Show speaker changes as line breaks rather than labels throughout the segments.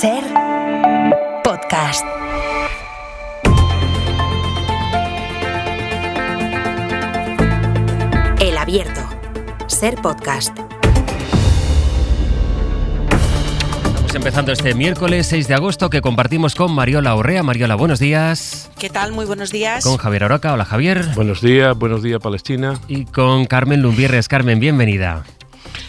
Ser Podcast. El Abierto. Ser Podcast.
Estamos empezando este miércoles 6 de agosto que compartimos con Mariola Urrea. Mariola, buenos días.
¿Qué tal? Muy buenos días.
Con Javier Oroca. Hola, Javier.
Buenos días Palestina.
Y con Carmen Lumbierres. Carmen, bienvenida.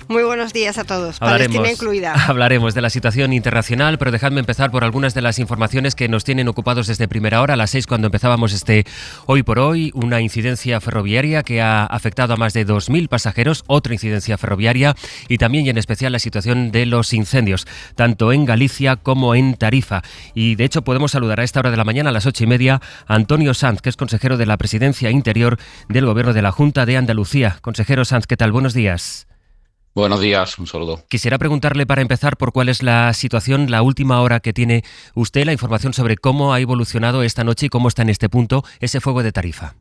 Muy buenos días a todos, Palestina incluida.
Hablaremos de la situación internacional, pero dejadme empezar por algunas de las informaciones que nos tienen ocupados desde primera hora, a las 6 cuando empezábamos este Hoy por Hoy, una incidencia ferroviaria que ha afectado a más de 2.000 pasajeros, otra incidencia ferroviaria y también y en especial la situación de los incendios, tanto en Galicia como en Tarifa. Y de hecho podemos saludar a esta hora de la mañana, a las 8:30, a Antonio Sanz, que es consejero de la Presidencia Interior del Gobierno de la Junta de Andalucía. Consejero Sanz, ¿qué tal? Buenos días.
Buenos días, un saludo.
Quisiera preguntarle para empezar por cuál es la situación, la última hora que tiene usted, la información sobre cómo ha evolucionado esta noche y cómo está en este punto ese fuego de Tarifa.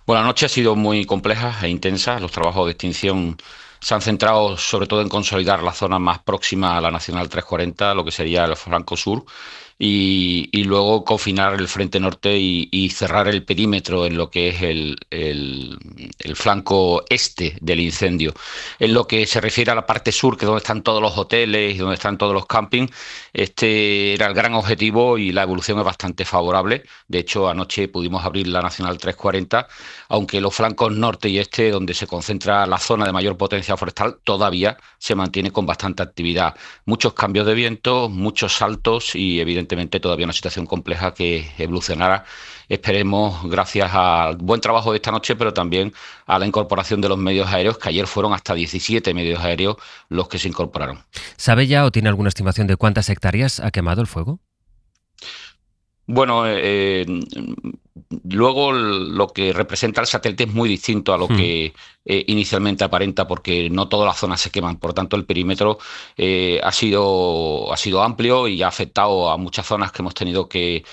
Bueno, la noche ha sido muy compleja e intensa. Los trabajos de extinción se han centrado sobre todo en consolidar la zona más próxima a la Nacional 340, lo que sería el flanco sur, y luego confinar el frente norte y cerrar el perímetro en lo que es el flanco este del incendio. En lo que se refiere a la parte sur, que es donde están todos los hoteles y donde están todos los campings, este era el gran objetivo y la evolución es bastante favorable. De hecho, anoche pudimos abrir la Nacional 340, aunque los flancos norte y este, donde se concentra la zona de mayor potencia forestal, todavía se mantiene con bastante actividad. Muchos cambios de viento, muchos saltos y evidentemente todavía una situación compleja que evolucionará. Esperemos, gracias al buen trabajo de esta noche, pero también a la incorporación de los medios aéreos, que ayer fueron hasta 17 medios aéreos los que se incorporaron.
¿Sabe ya o tiene alguna estimación de cuántas hectáreas ha quemado el fuego?
Bueno, luego lo que representa el satélite es muy distinto a lo que inicialmente aparenta, porque no todas las zonas se queman. Por tanto, el perímetro ha sido amplio y ha afectado a muchas zonas que hemos tenido que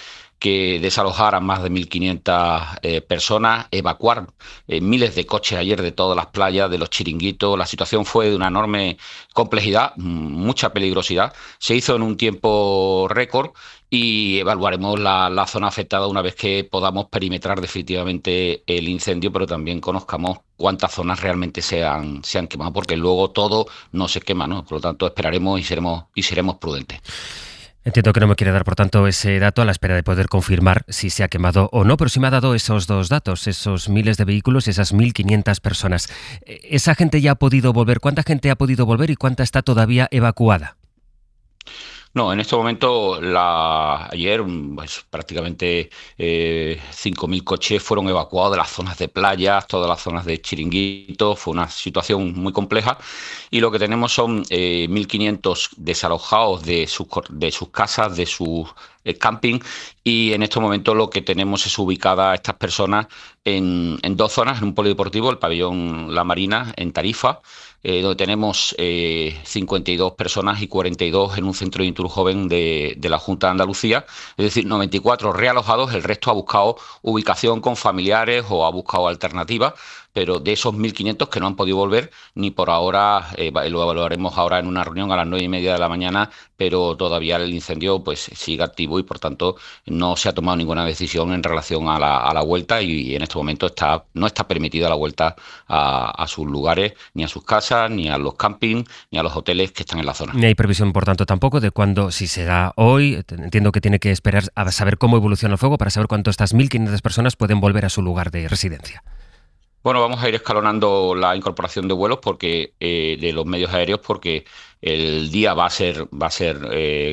desalojar a más de 1.500 personas, evacuar miles de coches ayer de todas las playas, de los chiringuitos. La situación fue de una enorme complejidad, mucha peligrosidad. Se hizo en un tiempo récord y evaluaremos la zona afectada una vez que podamos perimetrar definitivamente el incendio, pero también conozcamos cuántas zonas realmente se han quemado, porque luego todo no se quema, ¿no? Por lo tanto, esperaremos y seremos prudentes.
Entiendo que no me quiere dar, por tanto, ese dato a la espera de poder confirmar si se ha quemado o no, pero sí me ha dado esos dos datos, esos miles de vehículos y esas 1.500 personas. ¿Esa gente ya ha podido volver? ¿Cuánta gente ha podido volver y cuánta está todavía evacuada?
No, en este momento, ayer pues, prácticamente 5.000 coches fueron evacuados de las zonas de playas, todas las zonas de chiringuitos. Fue una situación muy compleja y lo que tenemos son 1.500 desalojados de sus casas, de sus camping, y en estos momentos lo que tenemos es ubicada a estas personas en dos zonas, en un polideportivo, el pabellón La Marina, en Tarifa, donde tenemos 52 personas y 42 en un centro de Intur Joven de la Junta de Andalucía, es decir, 94 realojados, el resto ha buscado ubicación con familiares o ha buscado alternativas, pero de esos 1.500 que no han podido volver, ni por ahora, lo evaluaremos ahora en una reunión a las 9:30 de la mañana, pero todavía el incendio pues sigue activo y por tanto no se ha tomado ninguna decisión en relación a la vuelta y en este momento no está permitida la vuelta a sus lugares, ni a sus casas, ni a los campings, ni a los hoteles que están en la zona.
Ni hay previsión, por tanto, tampoco de cuándo, si será hoy. Entiendo que tiene que esperar a saber cómo evoluciona el fuego para saber cuánto estas 1.500 personas pueden volver a su lugar de residencia.
Bueno, vamos a ir escalonando la incorporación de vuelos de los medios aéreos, porque el día va a ser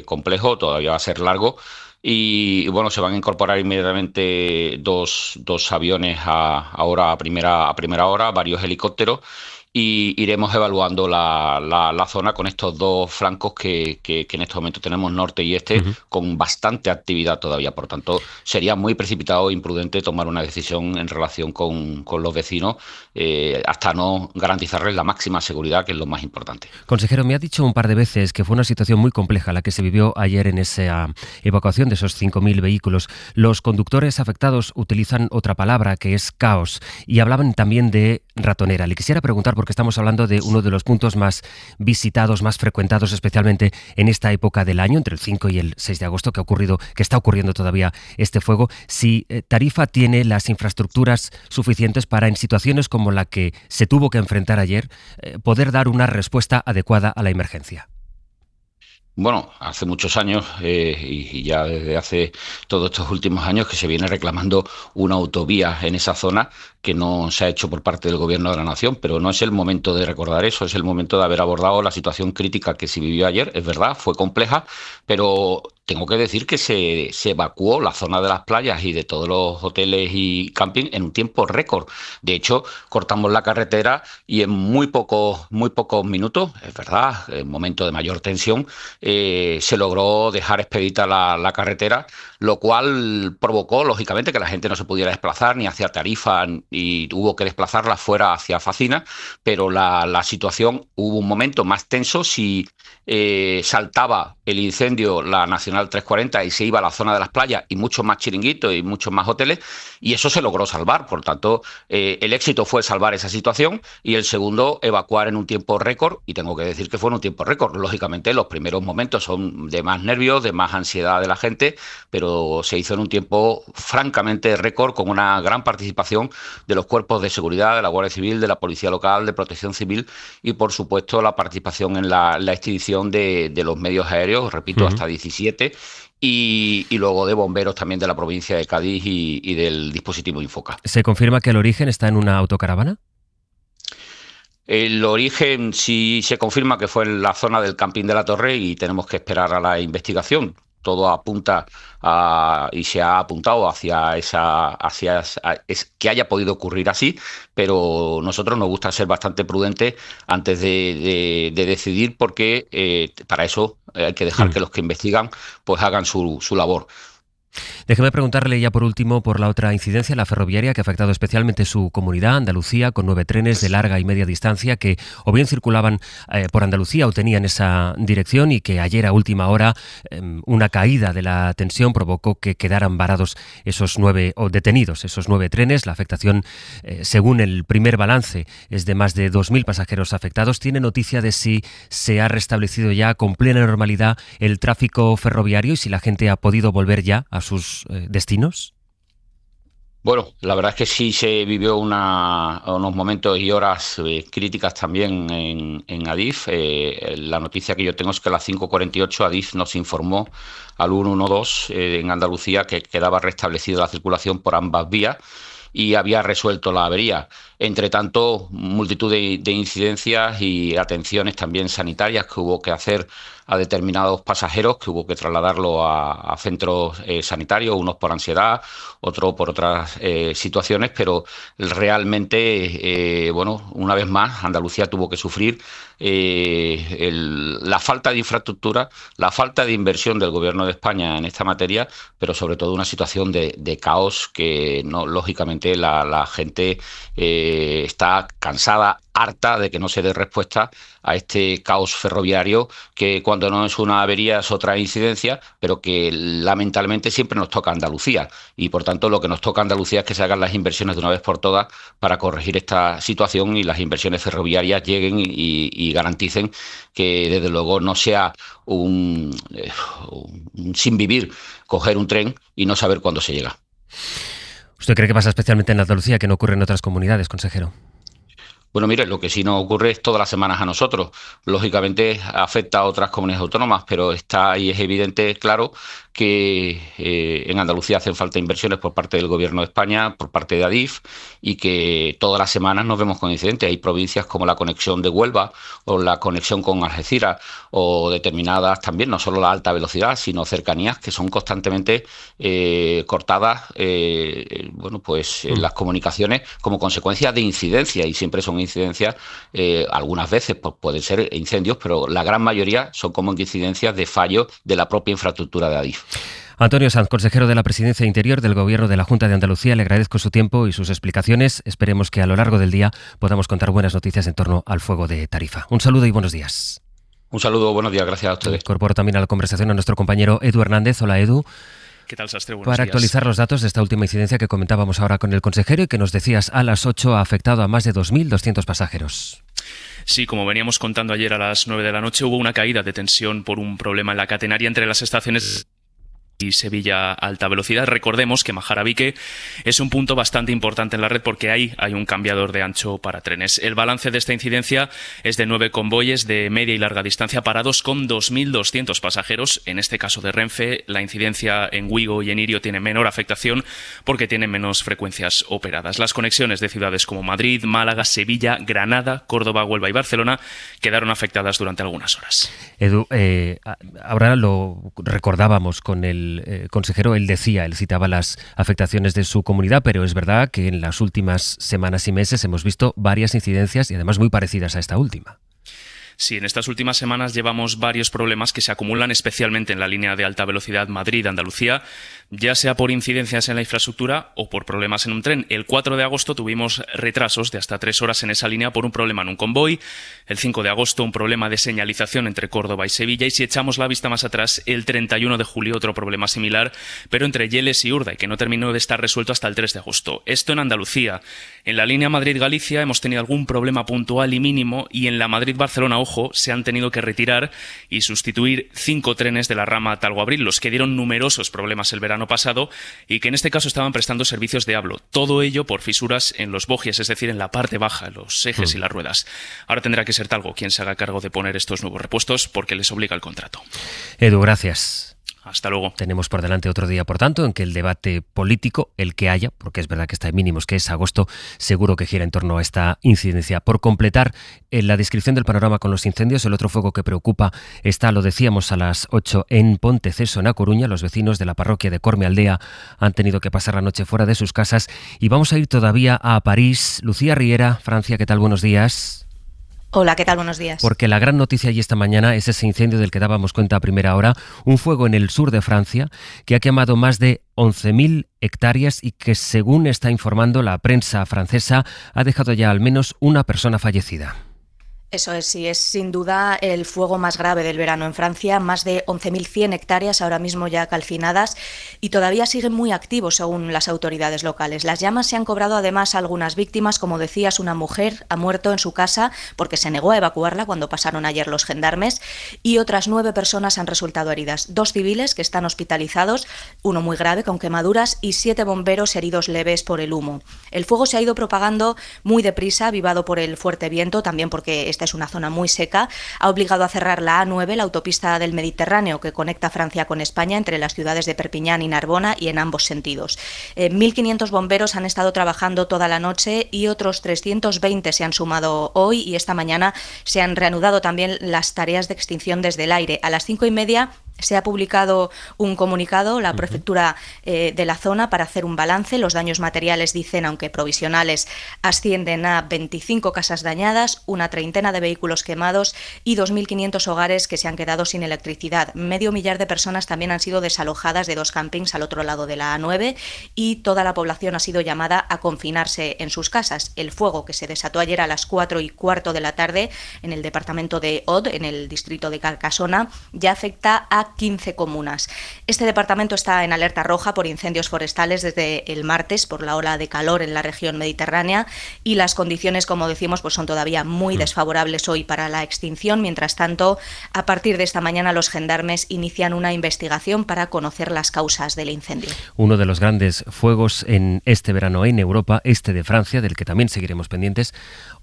complejo, todavía va a ser largo. Y bueno, se van a incorporar inmediatamente dos aviones a primera hora, varios helicópteros, y iremos evaluando la zona con estos dos flancos que en este momento tenemos, norte y este, con bastante actividad todavía. Por tanto, sería muy precipitado e imprudente tomar una decisión en relación con los vecinos hasta no garantizarles la máxima seguridad, que es lo más importante.
Consejero, me ha dicho un par de veces que fue una situación muy compleja la que se vivió ayer en esa evacuación de esos 5.000 vehículos. Los conductores afectados utilizan otra palabra, que es caos, y hablaban también de ratonera. Le quisiera preguntar, porque porque estamos hablando de uno de los puntos más visitados, más frecuentados, especialmente en esta época del año, entre el 5 y el 6 de agosto, que está ocurriendo todavía este fuego. Si Tarifa tiene las infraestructuras suficientes para, en situaciones como la que se tuvo que enfrentar ayer, poder dar una respuesta adecuada a la emergencia.
Bueno, hace muchos años y ya desde hace todos estos últimos años que se viene reclamando una autovía en esa zona que no se ha hecho por parte del Gobierno de la Nación, pero no es el momento de recordar eso, es el momento de haber abordado la situación crítica que se vivió ayer. Es verdad, fue compleja, pero tengo que decir que se evacuó la zona de las playas y de todos los hoteles y camping en un tiempo récord. De hecho, cortamos la carretera y en muy pocos minutos, es verdad, en momento de mayor tensión, se logró dejar expedita la carretera, lo cual provocó, lógicamente, que la gente no se pudiera desplazar ni hacia Tarifa y hubo que desplazarla fuera hacia Facina, pero la situación, hubo un momento más tenso si saltaba el incendio la Nacional 340 y se iba a la zona de las playas y muchos más chiringuitos y muchos más hoteles, y eso se logró salvar. Por tanto, el éxito fue salvar esa situación y el segundo, evacuar en un tiempo récord, y tengo que decir que fue en un tiempo récord. Lógicamente, los primeros momentos son de más nervios, de más ansiedad de la gente, pero se hizo en un tiempo francamente récord, con una gran participación de los cuerpos de seguridad, de la Guardia Civil, de la Policía Local, de Protección Civil y, por supuesto, la participación en la extinción de los medios aéreos, repito, hasta 17, y luego de bomberos también de la provincia de Cádiz y del dispositivo Infoca.
¿Se confirma que el origen está en una autocaravana?
El origen sí se confirma que fue en la zona del Camping de la Torre y tenemos que esperar a la investigación. Todo apunta y se ha apuntado hacia que haya podido ocurrir así, pero nosotros nos gusta ser bastante prudentes antes de decidir, porque para eso hay que dejar que los que investigan pues hagan su labor.
Déjeme preguntarle ya por último por la otra incidencia, la ferroviaria, que ha afectado especialmente su comunidad, Andalucía, con 9 trenes de larga y media distancia que o bien circulaban por Andalucía o tenían esa dirección, y que ayer a última hora una caída de la tensión provocó que quedaran varados detenidos esos 9 trenes. La afectación, según el primer balance, es de más de 2.000 pasajeros afectados. ¿Tiene noticia de si se ha restablecido ya con plena normalidad el tráfico ferroviario y si la gente ha podido volver ya a sus destinos?
Bueno, la verdad es que sí se vivió unos momentos y horas críticas también en Adif. La noticia que yo tengo es que a las 5:48 Adif nos informó al 112 en Andalucía que quedaba restablecida la circulación por ambas vías y había resuelto la avería. Entre tanto, multitud de incidencias y atenciones también sanitarias que hubo que hacer a determinados pasajeros, que hubo que trasladarlo a centros sanitarios, unos por ansiedad, otros por otras situaciones, pero realmente, una vez más, Andalucía tuvo que sufrir la falta de infraestructura, la falta de inversión del Gobierno de España en esta materia, pero sobre todo una situación de caos que, no, lógicamente, la gente está cansada, harta de que no se dé respuesta a este caos ferroviario, que cuando no es una avería es otra incidencia, pero que lamentablemente siempre nos toca a Andalucía, y por tanto lo que nos toca a Andalucía es que se hagan las inversiones de una vez por todas para corregir esta situación y las inversiones ferroviarias lleguen y garanticen que desde luego no sea un sin vivir coger un tren y no saber cuándo se llega.
¿Usted cree que pasa especialmente en Andalucía, que no ocurre en otras comunidades, consejero?
Bueno, mire, lo que sí nos ocurre es todas las semanas a nosotros. Lógicamente afecta a otras comunidades autónomas, pero está ahí, es evidente, claro, que en Andalucía hacen falta inversiones por parte del Gobierno de España, por parte de Adif, y que todas las semanas nos vemos con incidentes. Hay provincias como la conexión de Huelva o la conexión con Algeciras, o determinadas también, no solo la alta velocidad, sino cercanías que son constantemente cortadas, las comunicaciones como consecuencia de incidencias, y siempre son incidencias, algunas veces pues, pueden ser incendios, pero la gran mayoría son como incidencias de fallo de la propia infraestructura de Adif.
Antonio Sanz, consejero de la Presidencia de Interior del Gobierno de la Junta de Andalucía, le agradezco su tiempo y sus explicaciones. Esperemos que a lo largo del día podamos contar buenas noticias en torno al fuego de Tarifa. Un saludo y buenos días.
Un saludo, buenos días, gracias a ustedes.
Incorporo también a la conversación a nuestro compañero Edu Hernández. Hola, Edu.
¿Qué tal, Sastre? Buenos
Para
días.
actualizar los datos de esta última incidencia que comentábamos ahora con el consejero y que nos decías a las 8 ha afectado a más de 2.200 pasajeros.
Sí, como veníamos contando ayer a las 9 de la noche, hubo una caída de tensión por un problema en la catenaria entre las estaciones y Sevilla alta velocidad. Recordemos que Majarabique es un punto bastante importante en la red porque ahí hay un cambiador de ancho para trenes. El balance de esta incidencia es de 9 convoyes de media y larga distancia parados con 2.200 pasajeros. En este caso de Renfe, la incidencia en Wigo y en Irio tiene menor afectación porque tienen menos frecuencias operadas. Las conexiones de ciudades como Madrid, Málaga, Sevilla, Granada, Córdoba, Huelva y Barcelona quedaron afectadas durante algunas horas.
Edu, ahora lo recordábamos con el consejero, él citaba las afectaciones de su comunidad, pero es verdad que en las últimas semanas y meses hemos visto varias incidencias y además muy parecidas a esta última.
Sí, en estas últimas semanas llevamos varios problemas que se acumulan especialmente en la línea de alta velocidad Madrid-Andalucía, ya sea por incidencias en la infraestructura o por problemas en un tren. El 4 de agosto tuvimos retrasos de hasta 3 horas en esa línea por un problema en un convoy. El 5 de agosto un problema de señalización entre Córdoba y Sevilla. Y si echamos la vista más atrás, el 31 de julio otro problema similar, pero entre Yeles y Urda, y que no terminó de estar resuelto hasta el 3 de agosto. Esto en Andalucía. En la línea Madrid-Galicia hemos tenido algún problema puntual y mínimo, y en la Madrid-Barcelona, ojo, se han tenido que retirar y sustituir 5 trenes de la rama Talgo-Abril, los que dieron numerosos problemas el verano pasado y que en este caso estaban prestando servicios de hablo. Todo ello por fisuras en los bogies, es decir, en la parte baja, los ejes y las ruedas. Ahora tendrá que ser Talgo quien se haga cargo de poner estos nuevos repuestos porque les obliga el contrato.
Edu, gracias.
Hasta luego.
Tenemos por delante otro día, por tanto, en que el debate político, el que haya, porque es verdad que está en mínimos, que es agosto, seguro que gira en torno a esta incidencia. Por completar la descripción del panorama con los incendios, el otro fuego que preocupa está, lo decíamos, a las 8 en Ponteceso, en A Coruña. Los vecinos de la parroquia de Cormealdea han tenido que pasar la noche fuera de sus casas. Y vamos a ir todavía a París. Lucía Riera, Francia, ¿qué tal? Buenos días.
Hola, ¿qué tal? Buenos días.
Porque la gran noticia allí esta mañana es ese incendio del que dábamos cuenta a primera hora, un fuego en el sur de Francia que ha quemado más de 11.000 hectáreas y que, según está informando la prensa francesa, ha dejado ya al menos una persona fallecida.
Eso es, sí, es sin duda el fuego más grave del verano en Francia, más de 11.100 hectáreas ahora mismo ya calcinadas y todavía siguen muy activos según las autoridades locales. Las llamas se han cobrado además a algunas víctimas, como decías, una mujer ha muerto en su casa porque se negó a evacuarla cuando pasaron ayer los gendarmes y otras 9 personas han resultado heridas, 2 civiles que están hospitalizados, uno muy grave con quemaduras y 7 bomberos heridos leves por el humo. El fuego se ha ido propagando muy deprisa, avivado por el fuerte viento, también porque esta es una zona muy seca, ha obligado a cerrar la A9, la autopista del Mediterráneo que conecta Francia con España entre las ciudades de Perpiñán y Narbona y en ambos sentidos. 1.500 bomberos han estado trabajando toda la noche y otros 320 se han sumado hoy y esta mañana se han reanudado también las tareas de extinción desde el aire. A las 5:30 se ha publicado un comunicado, la prefectura de la zona, para hacer un balance. Los daños materiales, dicen, aunque provisionales, ascienden a 25 casas dañadas, una treintena de vehículos quemados y 2.500 hogares que se han quedado sin electricidad. 500.000 de personas también han sido desalojadas de 2 campings al otro lado de la A9 y toda la población ha sido llamada a confinarse en sus casas. El fuego, que se desató ayer a las 4:15 de la tarde en el departamento de Aude, en el distrito de Carcassona, ya afecta a 15 comunas. Este departamento está en alerta roja por incendios forestales desde el martes por la ola de calor en la región mediterránea y las condiciones, como decimos, pues son todavía muy desfavorables hoy para la extinción. Mientras tanto, a partir de esta mañana los gendarmes inician una investigación para conocer las causas del incendio.
Uno de los grandes fuegos en este verano en Europa, este de Francia, del que también seguiremos pendientes.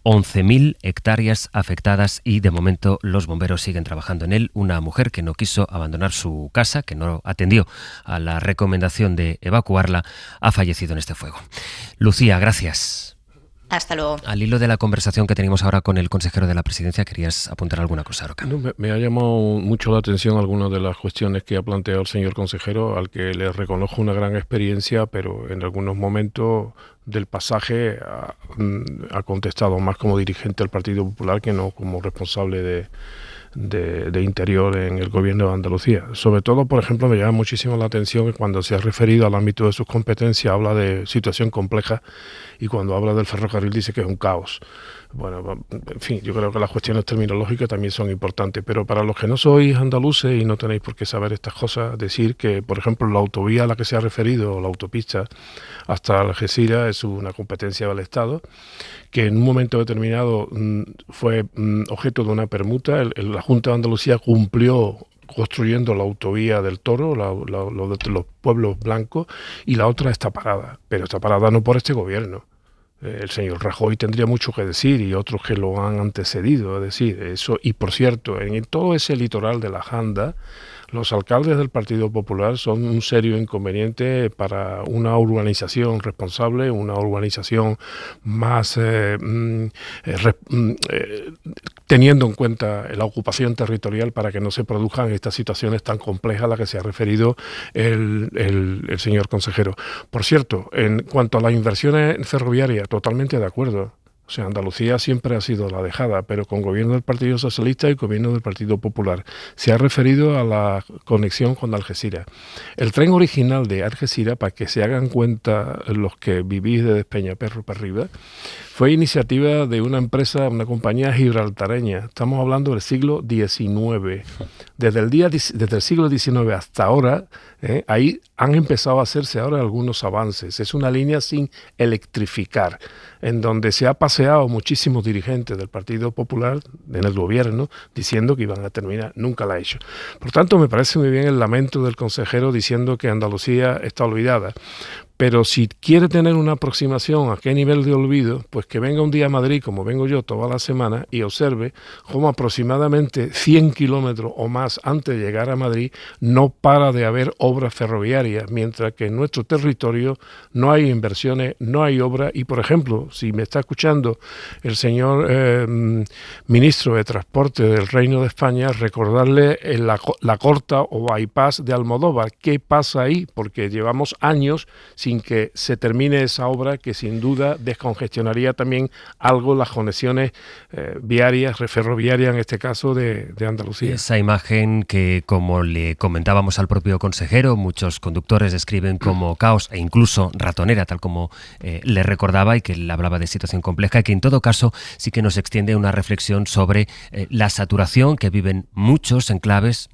11.000 hectáreas afectadas y de momento los bomberos siguen trabajando en él. Una mujer que no quiso abandonar su casa, que no atendió a la recomendación de evacuarla, ha fallecido en este fuego. Lucía, gracias.
Hasta luego.
Al hilo de la conversación que tenemos ahora con el consejero de la Presidencia, ¿querías apuntar alguna cosa, Aroca?
No, me ha llamado mucho la atención algunas de las cuestiones que ha planteado el señor consejero, al que le reconozco una gran experiencia, pero en algunos momentos del pasaje ha contestado más como dirigente del Partido Popular que no como responsable de Interior en el gobierno de Andalucía. Sobre todo, por ejemplo, me llama muchísimo la atención que cuando se ha referido al ámbito de sus competencias habla de situación compleja y cuando habla del ferrocarril dice que es un caos. Bueno, en fin, yo creo que las cuestiones terminológicas también son importantes, pero para los que no sois andaluces y no tenéis por qué saber estas cosas, decir que, por ejemplo, la autovía a la que se ha referido, la autopista hasta Algeciras, es una competencia del Estado, que en un momento determinado fue objeto de una permuta. La Junta de Andalucía cumplió construyendo la autovía del Toro, de los pueblos blancos, y la otra está parada, pero está parada no por este gobierno. El señor Rajoy tendría mucho que decir y otros que lo han antecedido, es decir, eso. Y por cierto, en todo ese litoral de la Janda, los alcaldes del Partido Popular son un serio inconveniente para una urbanización responsable, una urbanización más teniendo en cuenta la ocupación territorial para que no se produzcan estas situaciones tan complejas a las que se ha referido el señor consejero. Por cierto, en cuanto a las inversiones ferroviarias, totalmente de acuerdo. O sea, Andalucía siempre ha sido la dejada, pero con gobierno del Partido Socialista y gobierno del Partido Popular. Se ha referido a la conexión con Algeciras. El tren original de Algeciras, para que se hagan cuenta los que vivís de Despeñaperro para arriba, fue iniciativa de una empresa, una compañía gibraltareña. Estamos hablando del siglo XIX. Desde el siglo XIX hasta ahora, ahí han empezado a hacerse ahora algunos avances. Es una línea sin electrificar, en donde se ha paseado muchísimos dirigentes del Partido Popular en el gobierno diciendo que iban a terminar. Nunca la ha hecho. Por tanto, me parece muy bien el lamento del consejero diciendo que Andalucía está olvidada. Pero si quiere tener una aproximación a qué nivel de olvido, pues que venga un día a Madrid, como vengo yo toda la semana, y observe cómo aproximadamente 100 kilómetros o más antes de llegar a Madrid no para de haber obras ferroviarias, mientras que en nuestro territorio no hay inversiones, no hay obras. Y, por ejemplo, si me está escuchando el señor ministro de Transporte del Reino de España, recordarle la corta o bypass de Almodóvar. ¿Qué pasa ahí? Porque llevamos años sin que se termine esa obra que sin duda descongestionaría también algo las conexiones viarias, ferroviarias en este caso de Andalucía.
Esa imagen que, como le comentábamos al propio consejero, muchos conductores describen como caos e incluso ratonera, tal como le recordaba, y que le hablaba de situación compleja, y que en todo caso sí que nos extiende una reflexión sobre la saturación que viven muchos enclaves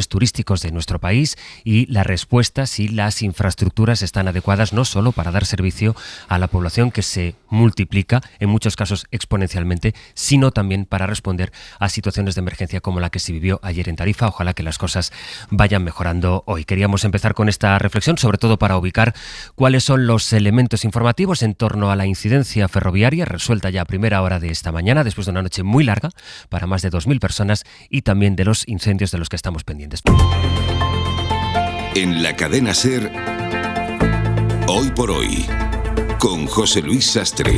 turísticos de nuestro país, y la respuesta si las infraestructuras están adecuadas no solo para dar servicio a la población, que se multiplica en muchos casos exponencialmente, sino también para responder a situaciones de emergencia como la que se vivió ayer en Tarifa. Ojalá que las cosas vayan mejorando hoy. Queríamos empezar con esta reflexión, sobre todo para ubicar cuáles son los elementos informativos en torno a la incidencia ferroviaria resuelta ya a primera hora de esta mañana, después de una noche muy larga para más de 2.000 personas, y también de los incendios de los que estamos pendientes.
En la cadena SER, Hoy por Hoy, con José Luis Sastre.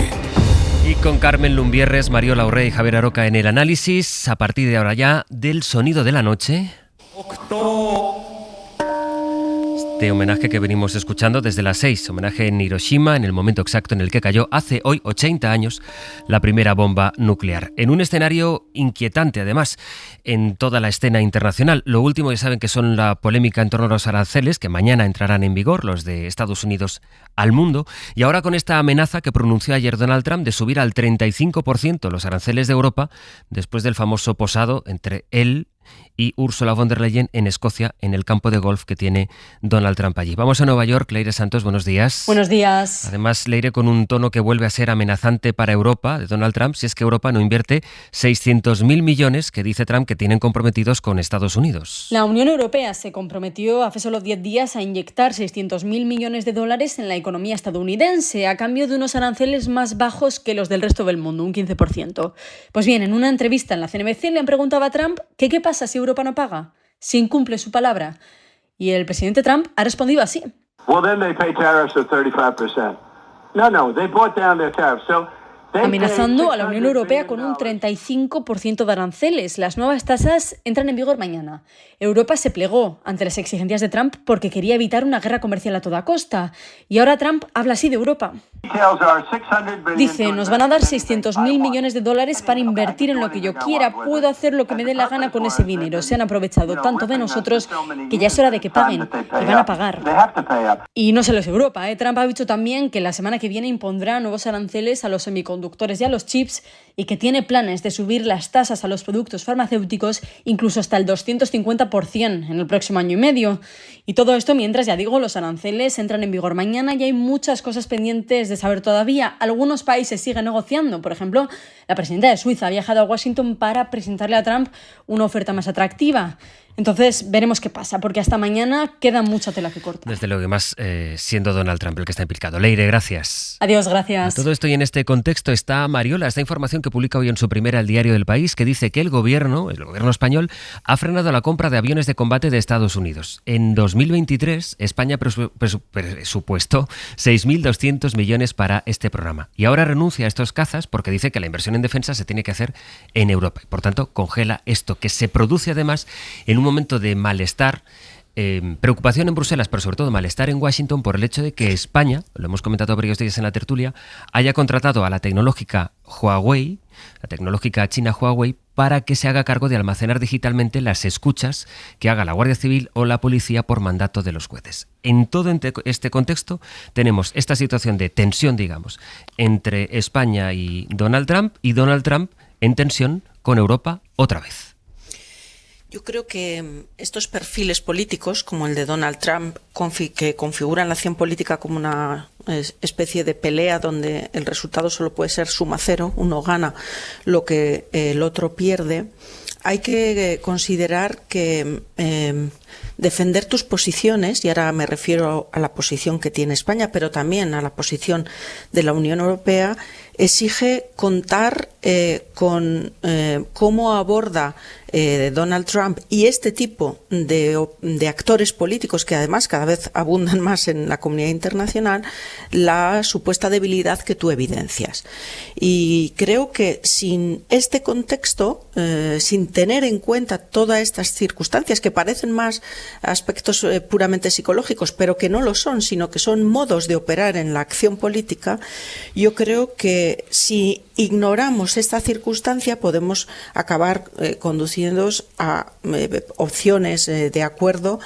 Y con Carmen Lumbierres, Mariola Orrey y Javier Aroca en el análisis, a partir de ahora ya, del sonido de la noche. Este homenaje que venimos escuchando desde las 6, homenaje en Hiroshima, en el momento exacto en el que cayó hace hoy 80 años la primera bomba nuclear. En un escenario inquietante, además, en toda la escena internacional. Lo último, ya saben que son la polémica en torno a los aranceles, que mañana entrarán en vigor, los de Estados Unidos al mundo, y ahora con esta amenaza que pronunció ayer Donald Trump de subir al 35% los aranceles de Europa, después del famoso posado entre él y Ursula von der Leyen en Escocia, en el campo de golf que tiene Donald Trump allí. Vamos a Nueva York. Leire Santos, buenos días.
Buenos días.
Además, Leire, con un tono que vuelve a ser amenazante para Europa, de Donald Trump, si es que Europa no invierte 600.000 millones que dice Trump que tienen comprometidos con Estados Unidos.
La Unión Europea se comprometió hace solo 10 días a inyectar 600.000 millones de dólares en la economía estadounidense a cambio de unos aranceles más bajos que los del resto del mundo, un 15%. Pues bien, en una entrevista en la CNBC le han preguntado a Trump que qué pasa si Europa no paga, si incumple su palabra. Y el presidente Trump ha respondido así.
Well, then they pay tariffs of 35%. No, they brought down their tariffs.
Amenazando a la Unión Europea con un 35% de aranceles. Las nuevas tasas entran en vigor mañana. Europa se plegó ante las exigencias de Trump porque quería evitar una guerra comercial a toda costa. Y ahora Trump habla así de Europa. Dice, nos van a dar 600.000 millones de dólares para invertir en lo que yo quiera. Puedo hacer lo que me dé la gana con ese dinero. Se han aprovechado tanto de nosotros que ya es hora de que paguen. Y van a pagar. Y no solo es Europa. Trump ha dicho también que la semana que viene impondrá nuevos aranceles a los semiconductores semiconductores y a los chips y que tiene planes de subir las tasas a los productos farmacéuticos incluso hasta el 250% en el próximo año y medio. Y todo esto mientras, ya digo, los aranceles entran en vigor mañana y hay muchas cosas pendientes de saber todavía. Algunos países siguen negociando. Por ejemplo, la presidenta de Suiza ha viajado a Washington para presentarle a Trump una oferta más atractiva. Entonces veremos qué pasa, porque hasta mañana queda mucha tela que cortar.
Desde luego, y más siendo Donald Trump el que está implicado. Leire, gracias.
Adiós, gracias.
A todo esto y en este contexto está Mariola, esta información que publica hoy en su primera El Diario del País, que dice que el gobierno español ha frenado la compra de aviones de combate de Estados Unidos. En 2023, España presupuestó 6.200 millones para este programa. Y ahora renuncia a estos cazas porque dice que la inversión en defensa se tiene que hacer en Europa. Por tanto, congela esto, que se produce además en un momento de malestar, preocupación en Bruselas, pero sobre todo malestar en Washington por el hecho de que España, lo hemos comentado varios días en la tertulia, haya contratado a la tecnológica china Huawei, para que se haga cargo de almacenar digitalmente las escuchas que haga la Guardia Civil o la policía por mandato de los jueces. En todo este contexto tenemos esta situación de tensión, digamos, entre España y Donald Trump en tensión con Europa otra vez.
Yo creo que estos perfiles políticos, como el de Donald Trump, que configuran la acción política como una especie de pelea donde el resultado solo puede ser suma cero, uno gana lo que el otro pierde, hay que considerar que defender tus posiciones, y ahora me refiero a la posición que tiene España, pero también a la posición de la Unión Europea, exige contar con cómo aborda Donald Trump y este tipo de actores políticos, que además cada vez abundan más en la comunidad internacional, la supuesta debilidad que tú evidencias. Y creo que sin este contexto, sin tener en cuenta todas estas circunstancias que parecen más aspectos puramente psicológicos, pero que no lo son, sino que son modos de operar en la acción política, yo creo que si ignoramos esta circunstancia podemos acabar conduciéndonos a opciones de acuerdo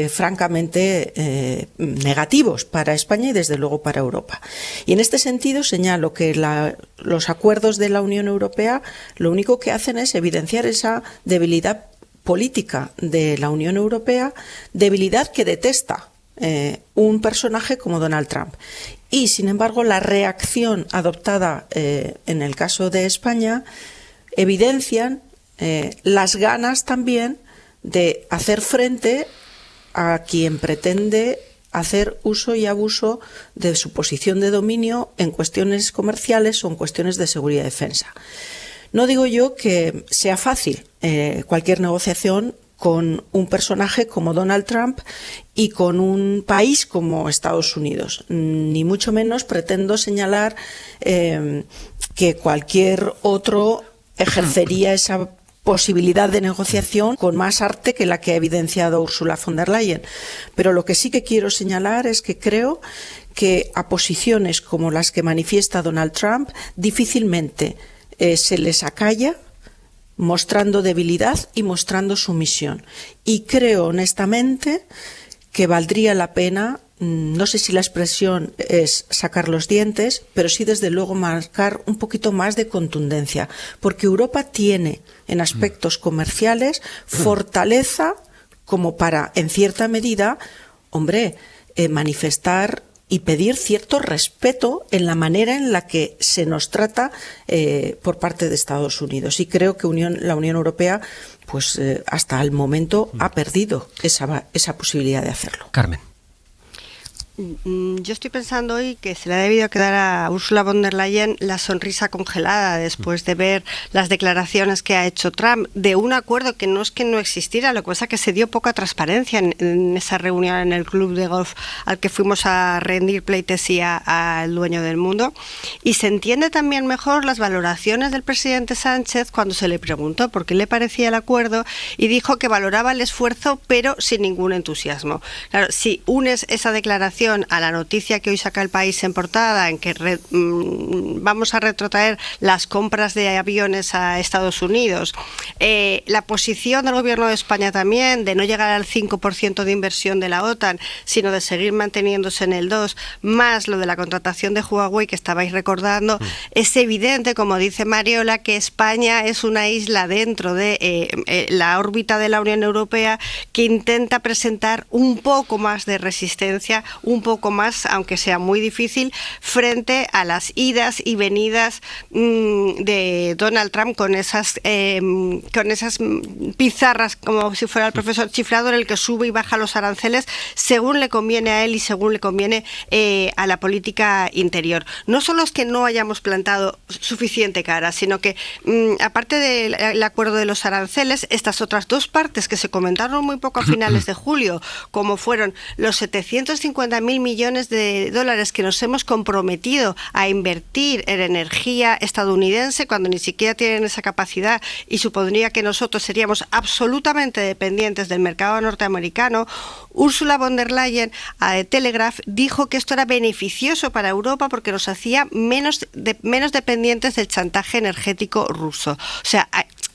francamente negativos para España y desde luego para Europa. Y en este sentido señalo que los acuerdos de la Unión Europea lo único que hacen es evidenciar esa debilidad política de la Unión Europea, debilidad que detesta un personaje como Donald Trump. Y, sin embargo, la reacción adoptada en el caso de España evidencian las ganas también de hacer frente a quien pretende hacer uso y abuso de su posición de dominio en cuestiones comerciales o en cuestiones de seguridad y defensa. No digo yo que sea fácil cualquier negociación con un personaje como Donald Trump y con un país como Estados Unidos. Ni mucho menos pretendo señalar que cualquier otro ejercería esa posibilidad de negociación con más arte que la que ha evidenciado Ursula von der Leyen. Pero lo que sí que quiero señalar es que creo que a posiciones como las que manifiesta Donald Trump difícilmente se les acalla, mostrando debilidad y mostrando sumisión. Y creo honestamente que valdría la pena, no sé si la expresión es sacar los dientes, pero sí desde luego marcar un poquito más de contundencia, porque Europa tiene en aspectos comerciales fortaleza como para, en cierta medida, manifestar y pedir cierto respeto en la manera en la que se nos trata por parte de Estados Unidos. Y creo que la Unión Europea, pues hasta el momento, ha perdido esa posibilidad de hacerlo.
Carmen.
Yo estoy pensando hoy que se le ha debido quedar a Ursula von der Leyen la sonrisa congelada después de ver las declaraciones que ha hecho Trump de un acuerdo que no es que no existiera, lo que pasa es que se dio poca transparencia en esa reunión en el club de golf al que fuimos a rendir pleitesía al dueño del mundo. Y se entiende también mejor las valoraciones del presidente Sánchez cuando se le preguntó por qué le parecía el acuerdo y dijo que valoraba el esfuerzo pero sin ningún entusiasmo. Claro, si unes esa declaración atención a la noticia que hoy saca El País en portada, en que vamos a retrotraer las compras de aviones a Estados Unidos, la posición del gobierno de España también de no llegar al 5% de inversión de la OTAN, sino de seguir manteniéndose en el 2%, más lo de la contratación de Huawei que estabais recordando, es evidente, como dice Mariola, que España es una isla dentro de la órbita de la Unión Europea que intenta presentar un poco más de resistencia, un poco más, aunque sea muy difícil, frente a las idas y venidas de Donald Trump con esas pizarras, como si fuera el profesor chiflado, en el que sube y baja los aranceles según le conviene a él y según le conviene a la política interior. No solo es que no hayamos plantado suficiente cara, sino que aparte del acuerdo de los aranceles, estas otras dos partes que se comentaron muy poco a finales de julio, como fueron los 750.000 millones de dólares que nos hemos comprometido a invertir en energía estadounidense cuando ni siquiera tienen esa capacidad y supondría que nosotros seríamos absolutamente dependientes del mercado norteamericano. Ursula von der Leyen a The Telegraph dijo que esto era beneficioso para Europa porque nos hacía menos dependientes del chantaje energético ruso. O sea,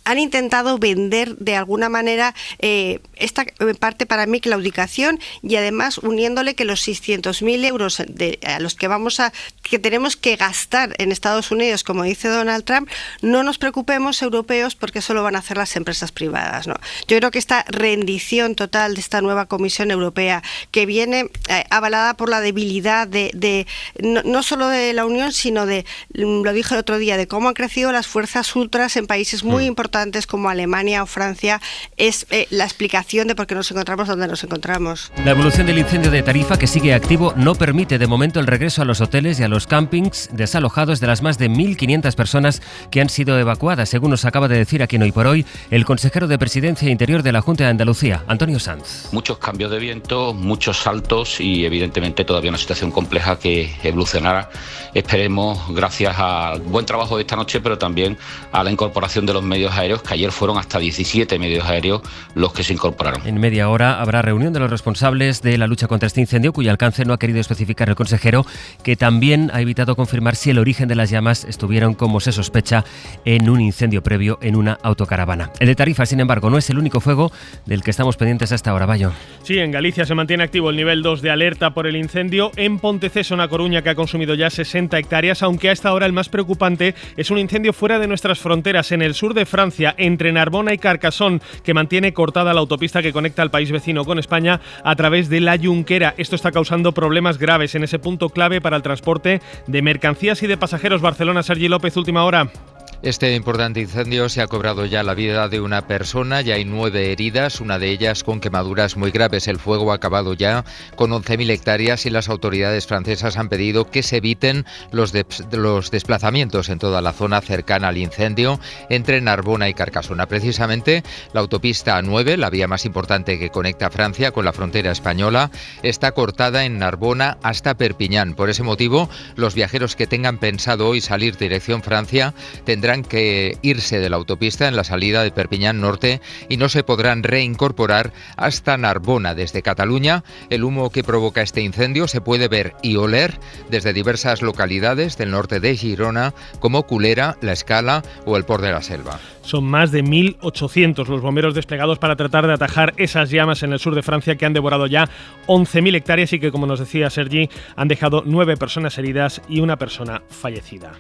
han intentado vender de alguna manera esta parte, para mí, claudicación, y además uniéndole que los 600.000 euros a los que tenemos que gastar en Estados Unidos, como dice Donald Trump, no nos preocupemos europeos porque eso lo van a hacer las empresas privadas, ¿no? Yo creo que esta rendición total de esta nueva Comisión Europea, que viene avalada por la debilidad no solo de la Unión, sino lo dije el otro día, de cómo han crecido las fuerzas ultras en países muy importantes como Alemania o Francia, es la explicación de por qué nos encontramos donde nos encontramos.
La evolución del incendio de Tarifa, que sigue activo, no permite de momento el regreso a los hoteles y a los campings desalojados de las más de 1.500 personas que han sido evacuadas, según nos acaba de decir aquí en Hoy por Hoy el consejero de Presidencia e Interior de la Junta de Andalucía, Antonio Sanz.
Muchos cambios de viento, muchos saltos y evidentemente todavía una situación compleja que evolucionará. Esperemos, gracias al buen trabajo de esta noche, pero también a la incorporación de los medios aéreos, que ayer fueron hasta 17 medios aéreos los que se incorporaron.
En media hora habrá reunión de los responsables de la lucha contra este incendio, cuyo alcance no ha querido especificar el consejero, que también ha evitado confirmar si el origen de las llamas estuvieron, como se sospecha, en un incendio previo en una autocaravana. El de Tarifa, sin embargo, no es el único fuego del que estamos pendientes hasta ahora, Bayo.
Sí, en Galicia se mantiene activo el nivel 2 de alerta por el incendio en Ponteceso, na Coruña, que ha consumido ya 60 hectáreas, aunque a esta hora el más preocupante es un incendio fuera de nuestras fronteras, en el sur de Francia, entre Narbona y Carcassonne, que mantiene cortada la autopista que conecta al país vecino con España a través de la Junquera. Esto está causando problemas graves en ese punto clave para el transporte de mercancías y de pasajeros. Barcelona, Sergi López, última hora.
Este importante incendio se ha cobrado ya la vida de una persona, ya hay 9 heridas, una de ellas con quemaduras muy graves. El fuego ha acabado ya con 11.000 hectáreas y las autoridades francesas han pedido que se eviten los desplazamientos en toda la zona cercana al incendio entre Narbona y Carcassonne. Precisamente la autopista A9, la vía más importante que conecta Francia con la frontera española, está cortada en Narbona hasta Perpiñán. Por ese motivo, los viajeros que tengan pensado hoy salir dirección Francia tendrán que irse de la autopista en la salida de Perpiñán Norte y no se podrán reincorporar hasta Narbona. Desde Cataluña, el humo que provoca este incendio se puede ver y oler desde diversas localidades del norte de Girona, como Culera, La Escala o el Port de la Selva.
Son más de 1.800 los bomberos desplegados para tratar de atajar esas llamas en el sur de Francia, que han devorado ya 11.000 hectáreas y que, como nos decía Sergi, han dejado 9 personas heridas y una persona fallecida.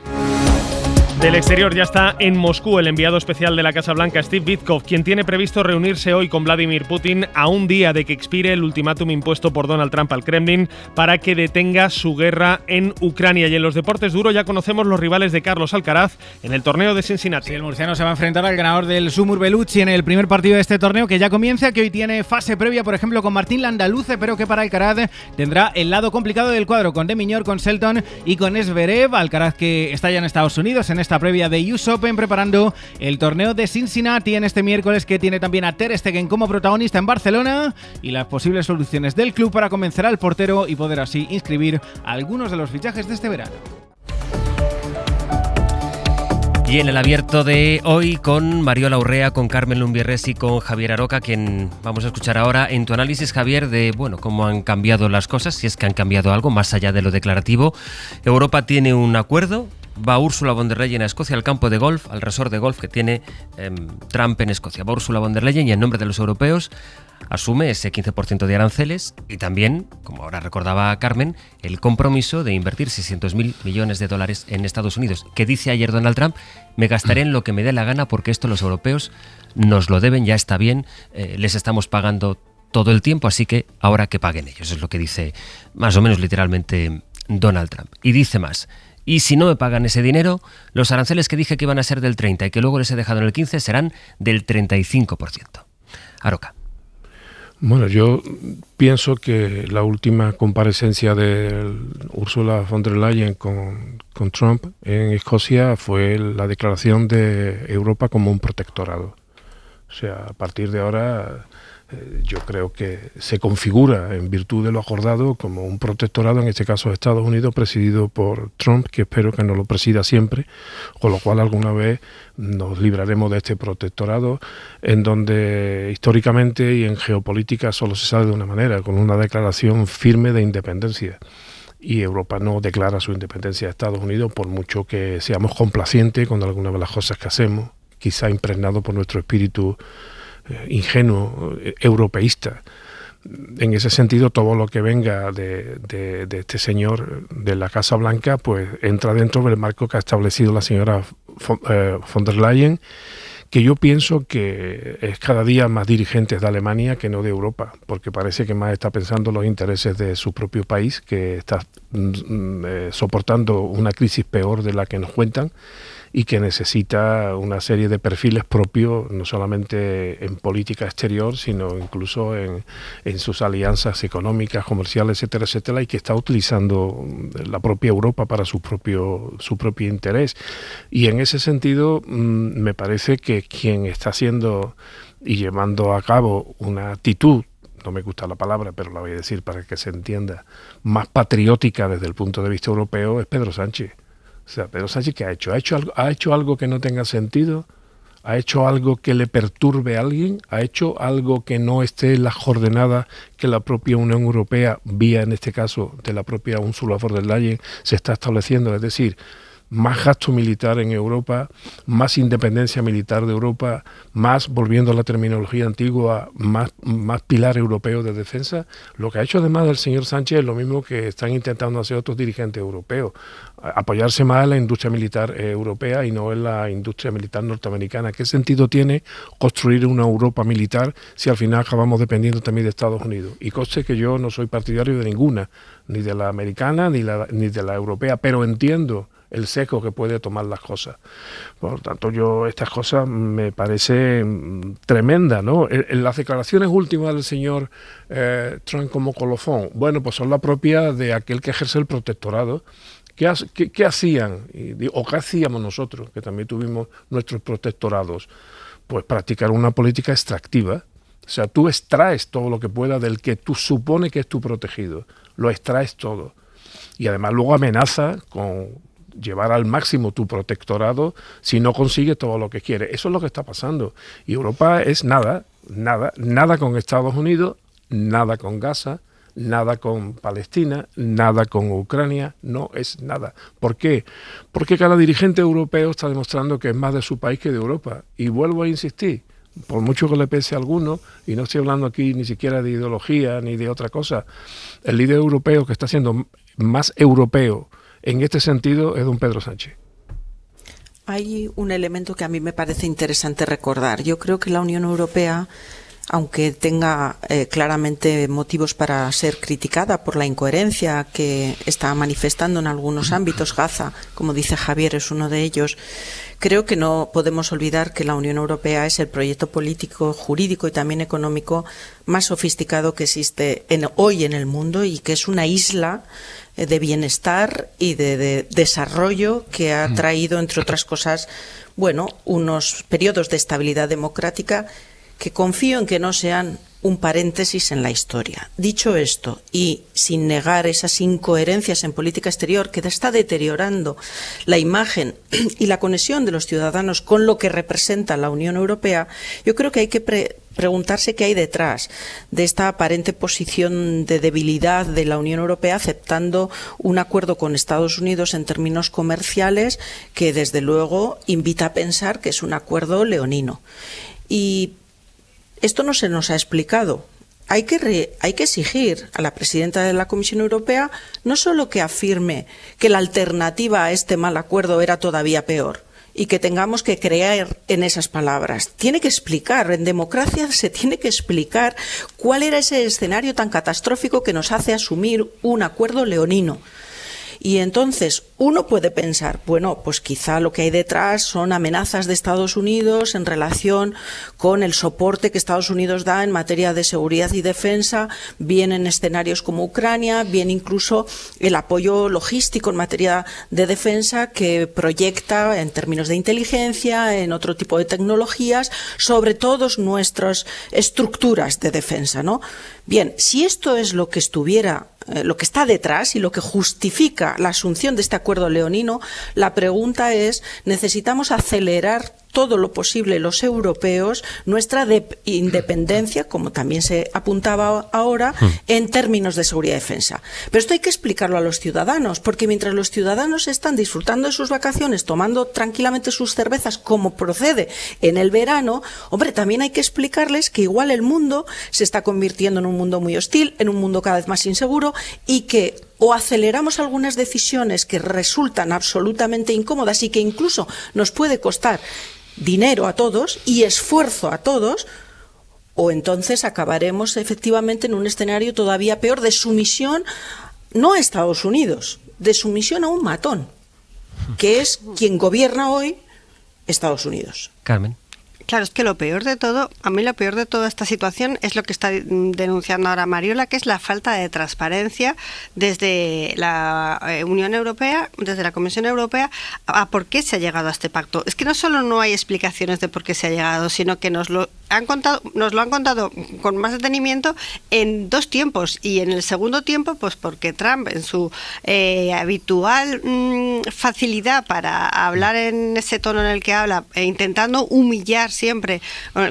Del exterior ya está en Moscú el enviado especial de la Casa Blanca, Steve Witkoff, quien tiene previsto reunirse hoy con Vladimir Putin a un día de que expire el ultimátum impuesto por Donald Trump al Kremlin para que detenga su guerra en Ucrania. Y en los deportes duros ya conocemos los rivales de Carlos Alcaraz en el torneo de Cincinnati.
Sí, el murciano se va a enfrentar al ganador del Sumur Bellucci en el primer partido de este torneo, que ya comienza, que hoy tiene fase previa, por ejemplo, con Martín Landaluce, pero que para Alcaraz tendrá el lado complicado del cuadro, con De Minaur, con Shelton y con Zverev. Alcaraz, que está ya en Estados Unidos en esta previa de US Open, preparando el torneo de Cincinnati en este miércoles, que tiene también a Ter Stegen como protagonista en Barcelona, y las posibles soluciones del club para convencer al portero y poder así inscribir algunos de los fichajes de este verano.
Y en el abierto de hoy con Mariola Urrea, con Carmen Lumbierres y con Javier Aroca, quien vamos a escuchar ahora en tu análisis, Javier, de cómo han cambiado las cosas, si es que han cambiado algo más allá de lo declarativo. Europa tiene un acuerdo, va Ursula von der Leyen a Escocia, al campo de golf, al resort de golf que tiene Trump en Escocia. Va Ursula von der Leyen y en nombre de los europeos asume ese 15% de aranceles y también, como ahora recordaba Carmen, el compromiso de invertir 600.000 millones de dólares en Estados Unidos, que dice ayer Donald Trump: me gastaré en lo que me dé la gana porque esto los europeos nos lo deben, ya está bien, les estamos pagando todo el tiempo, así que ahora que paguen ellos. Eso es lo que dice más o menos literalmente Donald Trump. Y dice más: y si no me pagan ese dinero, los aranceles que dije que iban a ser del 30 y que luego les he dejado en el 15 serán del 35%. Aroca.
Bueno, yo pienso que la última comparecencia de Ursula von der Leyen con Trump en Escocia fue la declaración de Europa como un protectorado. O sea, a partir de ahora yo creo que se configura en virtud de lo acordado como un protectorado, en este caso de Estados Unidos, presidido por Trump, que espero que no lo presida siempre, con lo cual alguna vez nos libraremos de este protectorado, en donde históricamente y en geopolítica solo se sale de una manera, con una declaración firme de independencia. Y Europa no declara su independencia de Estados Unidos, por mucho que seamos complacientes con algunas de las cosas que hacemos, quizá impregnado por nuestro espíritu ingenuo, europeísta. En ese sentido, todo lo que venga de este señor de la Casa Blanca, pues entra dentro del marco que ha establecido la señora von der Leyen, que yo pienso que es cada día más dirigente de Alemania que no de Europa, porque parece que más está pensando en los intereses de su propio país, que está soportando una crisis peor de la que nos cuentan, y que necesita una serie de perfiles propios, no solamente en política exterior, sino incluso en sus alianzas económicas, comerciales, etcétera, etcétera, y que está utilizando la propia Europa para su propio interés. Y en ese sentido, me parece que quien está haciendo y llevando a cabo una actitud, no me gusta la palabra, pero la voy a decir para que se entienda, más patriótica desde el punto de vista europeo, es Pedro Sánchez. O sea, Pedro Sánchez, ¿qué ha hecho? ¿Ha hecho algo que no tenga sentido? ¿Ha hecho algo que le perturbe a alguien? ¿Ha hecho algo que no esté en las coordenadas que la propia Unión Europea, vía en este caso de la propia Ursula von der Leyen, se está estableciendo? Es decir, más gasto militar en Europa, más independencia militar de Europa, más, volviendo a la terminología antigua, más pilar europeo de defensa. Lo que ha hecho además el señor Sánchez es lo mismo que están intentando hacer otros dirigentes europeos, apoyarse más en la industria militar europea y no en la industria militar norteamericana. ¿Qué sentido tiene construir una Europa militar si al final acabamos dependiendo también de Estados Unidos? Y conste que yo no soy partidario de ninguna, ni de la americana ni de la europea, pero entiendo el sesgo que puede tomar las cosas. Por lo tanto, estas cosas me parecen tremendas, ¿no? En las declaraciones últimas del señor Trump como colofón, bueno, pues son la propia de aquel que ejerce el protectorado. ¿Qué hacían? ¿O qué hacíamos nosotros, que también tuvimos nuestros protectorados? Pues practicar una política extractiva. O sea, tú extraes todo lo que pueda del que tú supone que es tu protegido. Lo extraes todo. Y además luego amenaza con llevar al máximo tu protectorado si no consigues todo lo que quieres. Eso es lo que está pasando. Y Europa es nada con Estados Unidos, nada con Gaza, nada con Palestina, nada con Ucrania, no es nada. ¿Por qué? Porque cada dirigente europeo está demostrando que es más de su país que de Europa. Y vuelvo a insistir, por mucho que le pese a alguno, y no estoy hablando aquí ni siquiera de ideología ni de otra cosa, el líder europeo que está siendo más europeo en este sentido es don Pedro Sánchez.
Hay un elemento que a mí me parece interesante recordar. Yo creo que la Unión Europea, aunque tenga claramente motivos para ser criticada por la incoherencia que está manifestando en algunos ámbitos, Gaza, como dice Javier, es uno de ellos, creo que no podemos olvidar que la Unión Europea es el proyecto político, jurídico y también económico más sofisticado que existe hoy en el mundo, y que es una isla de bienestar y de desarrollo que ha traído, entre otras cosas, unos periodos de estabilidad democrática que confío en que no sean un paréntesis en la historia. Dicho esto, y sin negar esas incoherencias en política exterior que está deteriorando la imagen y la conexión de los ciudadanos con lo que representa la Unión Europea, yo creo que hay que preguntarse qué hay detrás de esta aparente posición de debilidad de la Unión Europea aceptando un acuerdo con Estados Unidos en términos comerciales que desde luego invita a pensar que es un acuerdo leonino. Y esto no se nos ha explicado. Hay que exigir a la presidenta de la Comisión Europea no solo que afirme que la alternativa a este mal acuerdo era todavía peor y que tengamos que creer en esas palabras. Tiene que explicar, en democracia se tiene que explicar cuál era ese escenario tan catastrófico que nos hace asumir un acuerdo leonino. Y entonces uno puede pensar, bueno, pues quizá lo que hay detrás son amenazas de Estados Unidos en relación con el soporte que Estados Unidos da en materia de seguridad y defensa, bien en escenarios como Ucrania, bien incluso el apoyo logístico en materia de defensa que proyecta en términos de inteligencia, en otro tipo de tecnologías, sobre todas nuestras estructuras de defensa, ¿no? Bien, si esto es lo que está detrás y lo que justifica la asunción de este acuerdo leonino, la pregunta es, ¿necesitamos acelerar todo lo posible los europeos nuestra independencia, como también se apuntaba ahora, en términos de seguridad y defensa? Pero esto hay que explicarlo a los ciudadanos, porque mientras los ciudadanos están disfrutando de sus vacaciones, tomando tranquilamente sus cervezas, como procede en el verano, hombre, también hay que explicarles que igual el mundo se está convirtiendo en un mundo muy hostil, en un mundo cada vez más inseguro, y que o aceleramos algunas decisiones que resultan absolutamente incómodas y que incluso nos puede costar dinero a todos y esfuerzo a todos, o entonces acabaremos efectivamente en un escenario todavía peor de sumisión no a Estados Unidos, de sumisión a un matón, que es quien gobierna hoy Estados Unidos.
Carmen.
Claro, es que lo peor de todo, a mí lo peor de toda esta situación es lo que está denunciando ahora Mariola, que es la falta de transparencia desde la Unión Europea, desde la Comisión Europea, a por qué se ha llegado a este pacto. Es que no solo no hay explicaciones de por qué se ha llegado, sino que nos lo han contado con más detenimiento en dos tiempos, y en el segundo tiempo, pues porque Trump, en su habitual facilidad para hablar en ese tono en el que habla, intentando humillar siempre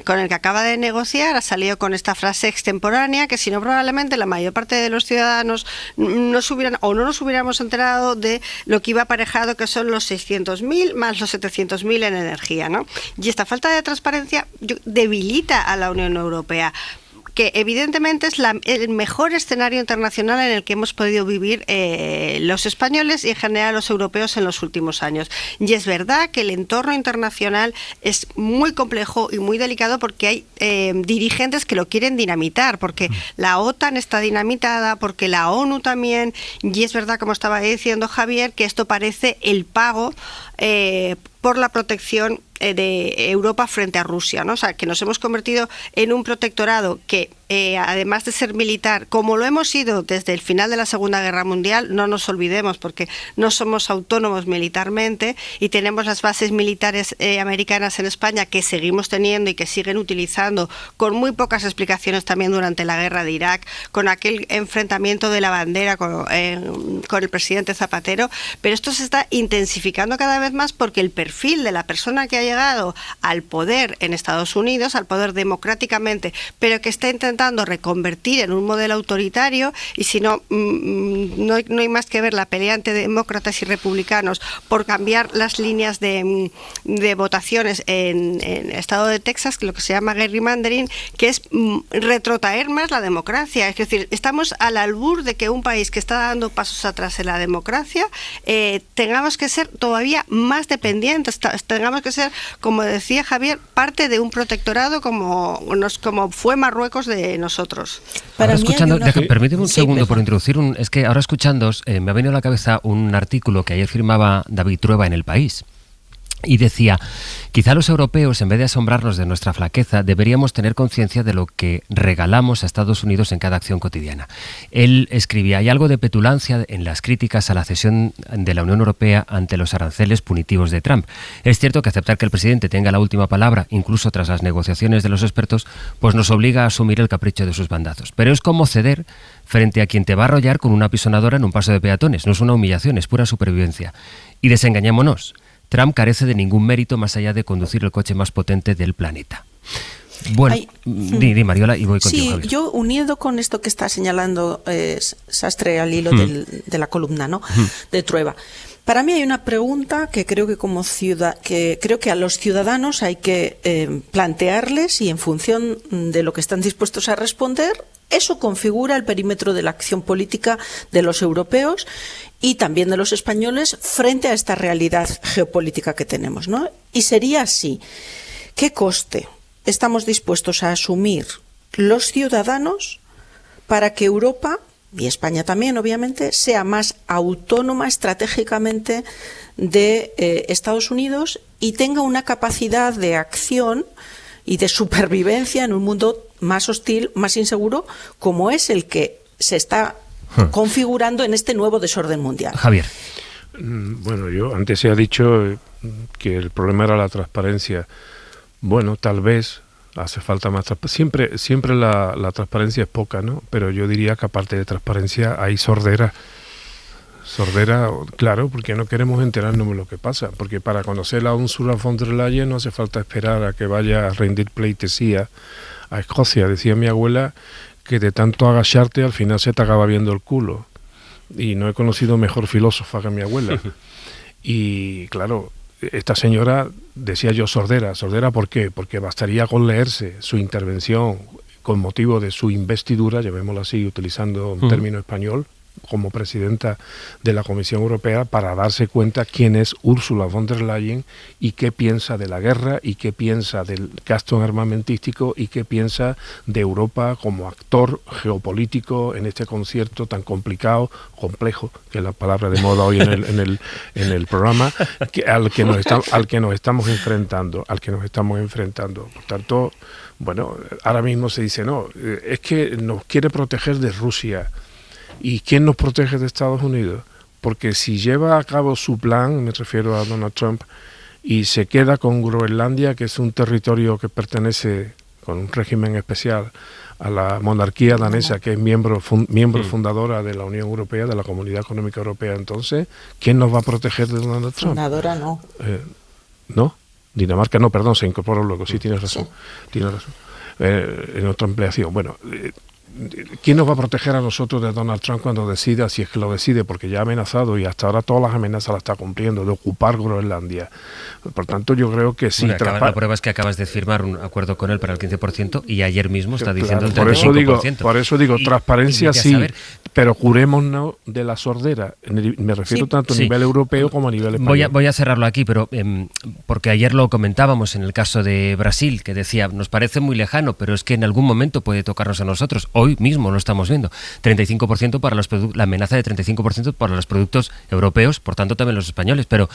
con el que acaba de negociar, ha salido con esta frase extemporánea que si no probablemente la mayor parte de los ciudadanos no nos hubiéramos enterado de lo que iba aparejado, que son los 600.000 más los 700.000 en energía, ¿no? Y esta falta de transparencia debilita a la Unión Europea, que evidentemente es el mejor escenario internacional en el que hemos podido vivir los españoles y en general los europeos en los últimos años. Y es verdad que el entorno internacional es muy complejo y muy delicado porque hay dirigentes que lo quieren dinamitar, porque la OTAN está dinamitada, porque la ONU también, y es verdad, como estaba diciendo Javier, que esto parece el pago por la protección de Europa frente a Rusia, ¿no? O sea, que nos hemos convertido en un protectorado que, además de ser militar, como lo hemos sido desde el final de la Segunda Guerra Mundial, no nos olvidemos, porque no somos autónomos militarmente y tenemos las bases militares americanas en España que seguimos teniendo y que siguen utilizando con muy pocas explicaciones también durante la guerra de Irak, con aquel enfrentamiento de la bandera con el presidente Zapatero, pero esto se está intensificando cada vez más porque el perfil de la persona que ha llegado al poder en Estados Unidos, al poder democráticamente, pero que está intentando reconvertir en un modelo autoritario, y si no, no hay más que ver la pelea entre demócratas y republicanos por cambiar las líneas de votaciones en el estado de Texas, que lo que se llama gerrymandering, que es retrotraer más la democracia. Es decir, estamos al albur de que un país que está dando pasos atrás en la democracia tengamos que ser todavía más dependientes, tengamos que ser, como decía Javier, parte de un protectorado como fue Marruecos de nosotros.
Permíteme un segundo por introducir es que ahora escuchándoos me ha venido a la cabeza un artículo que ayer firmaba David Trueba en El País, Y decía, quizá los europeos, en vez de asombrarnos de nuestra flaqueza, deberíamos tener conciencia de lo que regalamos a Estados Unidos en cada acción cotidiana. Él escribía, hay algo de petulancia en las críticas a la cesión de la Unión Europea ante los aranceles punitivos de Trump. Es cierto que aceptar que el presidente tenga la última palabra, incluso tras las negociaciones de los expertos, pues nos obliga a asumir el capricho de sus bandazos. Pero es como ceder frente a quien te va a arrollar con una apisonadora en un paso de peatones. No es una humillación, es pura supervivencia. Y desengañémonos. Trump carece de ningún mérito más allá de conducir el coche más potente del planeta. Bueno, di Mariola, y voy contigo.
Sí,
Javier.
yo unido con esto que está señalando Sastre al hilo de la columna, ¿no? De Trueba. Para mí hay una pregunta que creo que creo que a los ciudadanos hay que plantearles, y en función de lo que están dispuestos a responder, eso configura el perímetro de la acción política de los europeos y también de los españoles frente a esta realidad geopolítica que tenemos, ¿no? Y sería así: ¿qué coste estamos dispuestos a asumir los ciudadanos para que Europa, y España también, obviamente, sea más autónoma estratégicamente de Estados Unidos y tenga una capacidad de acción y de supervivencia en un mundo más hostil, más inseguro, como es el que se está configurando en este nuevo desorden mundial?
Javier.
Bueno, yo antes se ha dicho que el problema era la transparencia. Bueno, tal vez hace falta más transparencia. Siempre la transparencia es poca, ¿no? Pero yo diría que aparte de transparencia hay sordera. Sordera, claro, porque no queremos enterarnos de lo que pasa. Porque para conocer a Ursula von der Leyen no hace falta esperar a que vaya a rendir pleitesía a Escocia. Decía mi abuela que de tanto agacharte al final se te acaba viendo el culo. Y no he conocido mejor filósofa que mi abuela. Y claro, esta señora, decía yo, sordera. ¿Sordera por qué? Porque bastaría con leerse su intervención con motivo de su investidura, llamémoslo así, utilizando un término español, como presidenta de la Comisión Europea, para darse cuenta quién es Ursula von der Leyen y qué piensa de la guerra y qué piensa del gasto armamentístico y qué piensa de Europa como actor geopolítico en este concierto tan complicado, complejo, que es la palabra de moda hoy en el programa, al que nos estamos enfrentando. Por tanto, bueno, ahora mismo se dice, no, es que nos quiere proteger de Rusia. ¿Y quién nos protege de Estados Unidos? Porque si lleva a cabo su plan, me refiero a Donald Trump, y se queda con Groenlandia, que es un territorio que pertenece, con un régimen especial, a la monarquía danesa, que es miembro fundadora de la Unión Europea, de la Comunidad Económica Europea, entonces, ¿quién nos va a proteger de Donald Trump?
Fundadora no.
¿No? Dinamarca no, perdón, se incorporó luego, sí, tienes razón. Tienes razón. En otra ampliación. Bueno, ¿quién nos va a proteger a nosotros de Donald Trump cuando decida, si es que lo decide? Porque ya ha amenazado, y hasta ahora todas las amenazas las está cumpliendo, de ocupar Groenlandia. Por tanto, yo creo que sí.
Bueno, la prueba es que acabas de firmar un acuerdo con él para el 15% y ayer mismo está diciendo el 35%.
Por eso digo, transparencia sí, pero curémonos de la sordera. Me refiero tanto a nivel europeo como a nivel español.
Voy a cerrarlo aquí, pero porque ayer lo comentábamos en el caso de Brasil, que decía, nos parece muy lejano, pero es que en algún momento puede tocarnos a nosotros. Hoy mismo lo estamos viendo. 35% para la amenaza de 35% para los productos europeos, por tanto también los españoles. Pero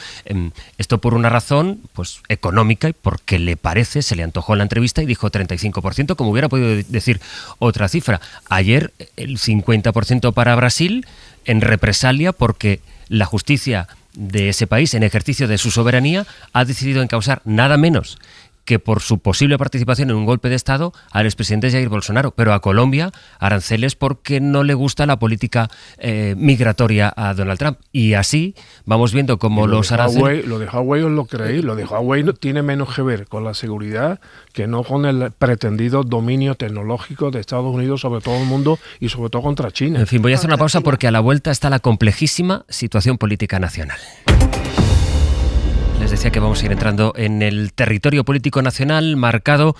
esto por una razón pues económica y porque le parece, se le antojó en la entrevista y dijo 35%, como hubiera podido decir otra cifra. Ayer el 50% para Brasil en represalia porque la justicia de ese país, en ejercicio de su soberanía, ha decidido encausar nada menos que por su posible participación en un golpe de Estado al expresidente Jair Bolsonaro, pero a Colombia aranceles porque no le gusta la política migratoria a Donald Trump. Y así vamos viendo cómo los aranceles...
Lo de Huawei os lo creéis, lo de Huawei tiene menos que ver con la seguridad que no con el pretendido dominio tecnológico de Estados Unidos sobre todo el mundo y sobre todo contra China.
En fin, voy a hacer una pausa porque a la vuelta está la complejísima situación política nacional. Les decía que vamos a ir entrando en el territorio político nacional marcado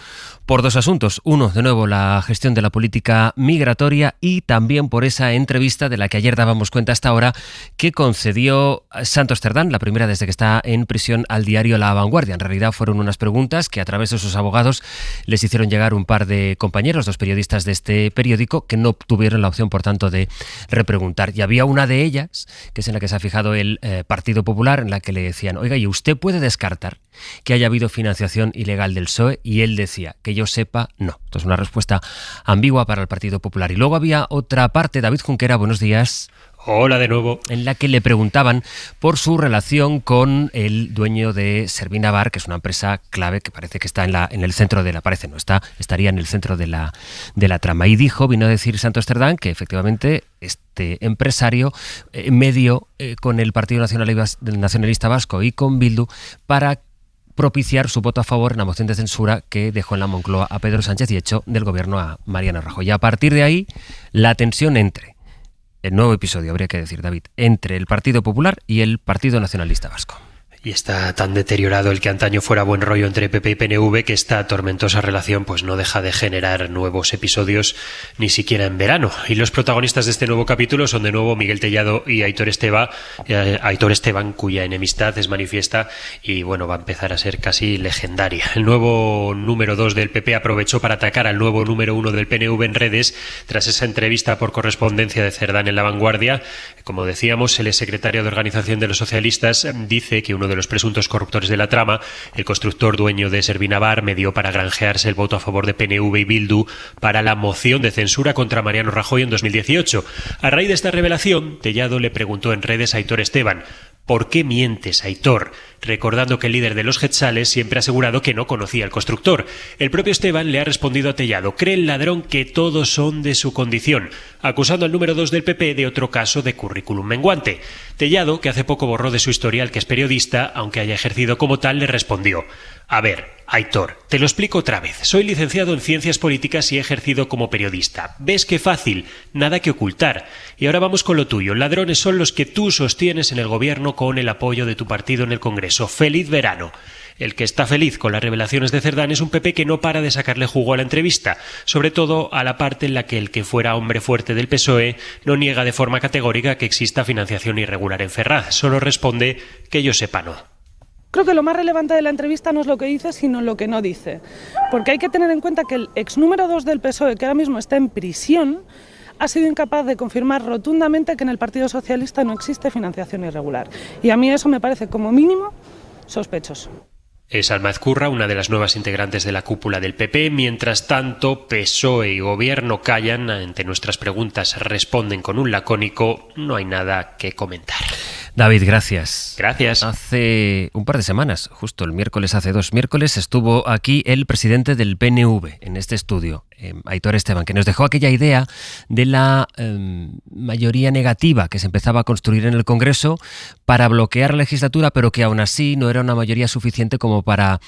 por dos asuntos. Uno, de nuevo, la gestión de la política migratoria y también por esa entrevista de la que ayer dábamos cuenta hasta ahora que concedió Santos Cerdán, la primera desde que está en prisión, al diario La Vanguardia. En realidad fueron unas preguntas que a través de sus abogados les hicieron llegar un par de compañeros, dos periodistas de este periódico, que no tuvieron la opción, por tanto, de repreguntar. Y había una de ellas, que es en la que se ha fijado el Partido Popular, en la que le decían, oiga, ¿y usted ¿usted puede descartar que haya habido financiación ilegal del PSOE? Y él decía, que yo sepa, no. Esto es una respuesta ambigua para el Partido Popular. Y luego había otra parte, David Junquera, buenos días.
Hola de nuevo.
En la que le preguntaban por su relación con el dueño de Servinavar, que es una empresa clave que parece que está en el centro de la... Parece, no está, estaría en el centro de la trama. Y vino a decir Santos Cerdán que este empresario medio con el Partido Nacionalista Vasco y con Bildu para propiciar su voto a favor en la moción de censura que dejó en la Moncloa a Pedro Sánchez y echó del gobierno a Mariano Rajoy. Y a partir de ahí, la tensión el nuevo episodio, habría que decir, David, entre el Partido Popular y el Partido Nacionalista Vasco.
Y está tan deteriorado el que antaño fuera buen rollo entre PP y PNV que esta tormentosa relación pues no deja de generar nuevos episodios ni siquiera en verano. Y los protagonistas de este nuevo capítulo son de nuevo Miguel Tellado y Aitor Esteban, cuya enemistad es manifiesta y bueno, va a empezar a ser casi legendaria. El nuevo número 2 del PP aprovechó para atacar al nuevo número 1 del PNV en redes tras esa entrevista por correspondencia de Cerdán en La Vanguardia. Como decíamos, el exsecretario de Organización de los Socialistas dice que uno de los presuntos corruptores de la trama, el constructor dueño de Servinavar, me dio para granjearse el voto a favor de PNV y Bildu para la moción de censura contra Mariano Rajoy en 2018. A raíz de esta revelación, Tellado le preguntó en redes a Aitor Esteban: ¿por qué mientes, Aitor? Recordando que el líder de los Getzales siempre ha asegurado que no conocía al constructor. El propio Esteban le ha respondido a Tellado: cree el ladrón que todos son de su condición, acusando al número 2 del PP de otro caso de currículum menguante. Tellado, que hace poco borró de su historial que es periodista, aunque haya ejercido como tal, le respondió: a ver, Aitor, te lo explico otra vez. Soy licenciado en Ciencias Políticas y he ejercido como periodista. ¿Ves qué fácil? Nada que ocultar. Y ahora vamos con lo tuyo. Ladrones son los que tú sostienes en el gobierno con el apoyo de tu partido en el Congreso. ¡Feliz verano! El que está feliz con las revelaciones de Cerdán es un PP que no para de sacarle jugo a la entrevista, sobre todo a la parte en la que el que fuera hombre fuerte del PSOE no niega de forma categórica que exista financiación irregular en Ferraz. Solo responde que yo sepa no.
Creo que lo más relevante de la entrevista no es lo que dice, sino lo que no dice. Porque hay que tener en cuenta que el ex número 2 del PSOE, que ahora mismo está en prisión, ha sido incapaz de confirmar rotundamente que en el Partido Socialista no existe financiación irregular. Y a mí eso me parece, como mínimo, sospechoso.
Es Alma Ezcurra, una de las nuevas integrantes de la cúpula del PP. Mientras tanto, PSOE y Gobierno callan. Ante nuestras preguntas responden con un lacónico: no hay nada que comentar.
David, gracias.
Gracias.
Hace un par de semanas, justo el miércoles, hace 2 miércoles, estuvo aquí el presidente del PNV en este estudio, Aitor Esteban, que nos dejó aquella idea de la mayoría negativa que se empezaba a construir en el Congreso para bloquear la legislatura, pero que aún así no era una mayoría suficiente como para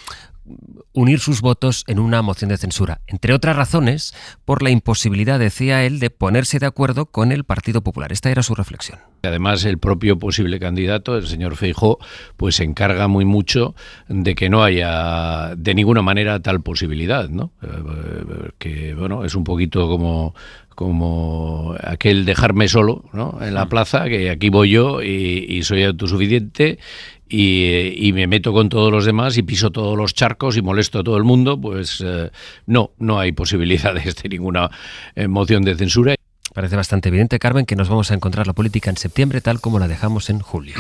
unir sus votos en una moción de censura. Entre otras razones, por la imposibilidad, decía él, de ponerse de acuerdo con el Partido Popular. Esta era su reflexión.
Además, el propio posible candidato, el señor Feijóo, pues se encarga muy mucho de que no haya de ninguna manera tal posibilidad, ¿no? Que, bueno, es un poquito como aquel dejarme solo, ¿no?, en la plaza, que aquí voy yo y soy autosuficiente y me meto con todos los demás y piso todos los charcos y molesto a todo el mundo. Pues no hay posibilidades de ninguna moción de censura.
Parece bastante evidente, Carmen, que nos vamos a encontrar la política en septiembre tal como la dejamos en julio.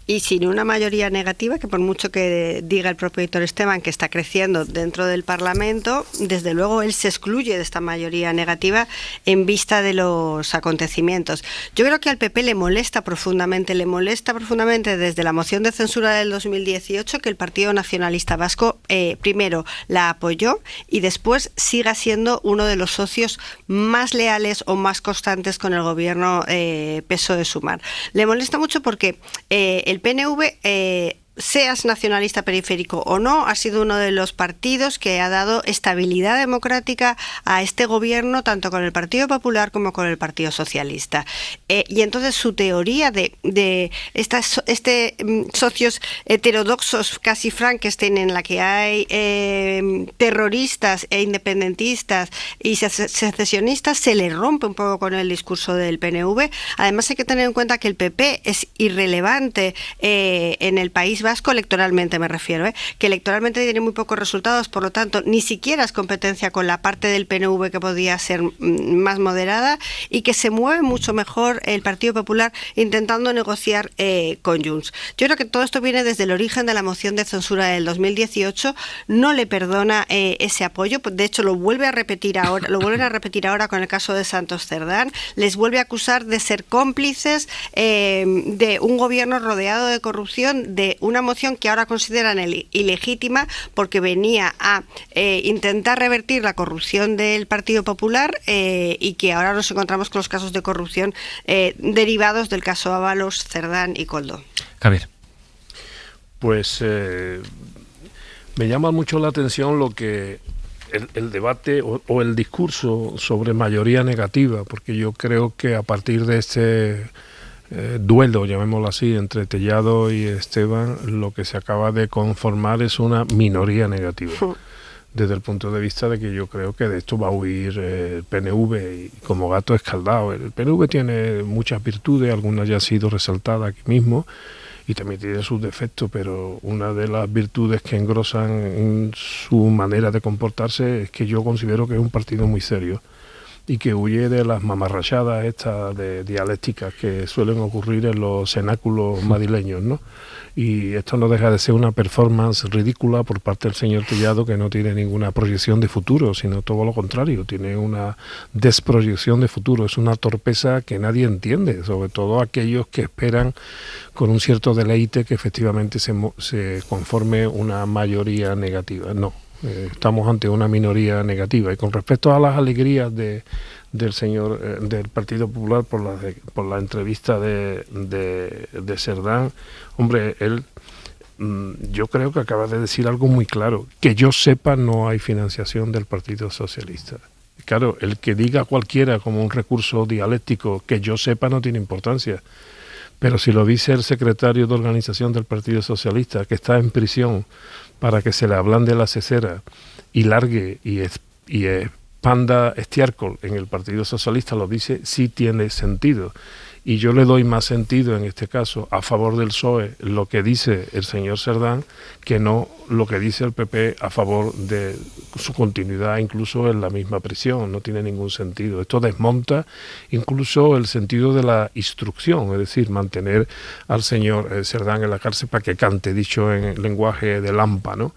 Y sin una mayoría negativa, que por mucho que diga el propio Aitor Esteban que está creciendo dentro del Parlamento, desde luego él se excluye de esta mayoría negativa en vista de los acontecimientos. Yo creo que al PP le molesta profundamente desde la moción de censura del 2018 que el Partido Nacionalista Vasco primero la apoyó y después siga siendo uno de los socios más leales o más constantes con el gobierno PSOE-Sumar. Le molesta mucho porque el PNV, seas nacionalista periférico o no, ha sido uno de los partidos que ha dado estabilidad democrática a este gobierno, tanto con el Partido Popular como con el Partido Socialista. Y entonces su teoría de estas socios heterodoxos, casi Frankenstein, en la que hay terroristas e independentistas y secesionistas, se le rompe un poco con el discurso del PNV. Además hay que tener en cuenta que el PP es irrelevante en el País Vasco electoralmente me refiero, que electoralmente tiene muy pocos resultados, por lo tanto ni siquiera es competencia con la parte del PNV que podía ser más moderada, y que se mueve mucho mejor el Partido Popular intentando negociar con Junts. Yo creo que todo esto viene desde el origen de la moción de censura del 2018, no le perdona ese apoyo, de hecho lo vuelven a repetir ahora con el caso de Santos Cerdán, les vuelve a acusar de ser cómplices de un gobierno rodeado de corrupción, de una moción que ahora consideran ilegítima porque venía a intentar revertir la corrupción del Partido Popular, y que ahora nos encontramos con los casos de corrupción derivados del caso Ábalos, Cerdán y Koldo.
Javier.
Pues me llama mucho la atención lo que el debate o el discurso sobre mayoría negativa, porque yo creo que a partir de este duelo, llamémoslo así, entre Tellado y Esteban, lo que se acaba de conformar es una minoría negativa. Desde el punto de vista de que yo creo que de esto va a huir el PNV y como gato escaldado. El PNV tiene muchas virtudes, algunas ya han sido resaltadas aquí mismo, y también tiene sus defectos, pero una de las virtudes que engrosan en su manera de comportarse es que yo considero que es un partido muy serio y que huye de las mamarrachadas estas de dialécticas que suelen ocurrir en los cenáculos madrileños, ¿no? Y esto no deja de ser una performance ridícula por parte del señor Tellado, que no tiene ninguna proyección de futuro, sino todo lo contrario, tiene una desproyección de futuro, es una torpeza que nadie entiende, sobre todo aquellos que esperan con un cierto deleite que efectivamente se conforme una mayoría negativa. No, estamos ante una minoría negativa. Y con respecto a las alegrías del señor del Partido Popular por la entrevista de Cerdán, hombre, él yo creo que acaba de decir algo muy claro. Que yo sepa, no hay financiación del Partido Socialista. Claro, el que diga cualquiera como un recurso dialéctico, que yo sepa, no tiene importancia. Pero si lo dice el secretario de organización del Partido Socialista, que está en prisión para que se le ablande la cesera y largue y expanda estiércol en el Partido Socialista, lo dice, sí tiene sentido. Y yo le doy más sentido en este caso a favor del PSOE lo que dice el señor Cerdán que no lo que dice el PP a favor de su continuidad incluso en la misma prisión. No tiene ningún sentido. Esto desmonta incluso el sentido de la instrucción, es decir, mantener al señor Cerdán en la cárcel para que cante, dicho en lenguaje de Lampa, ¿no?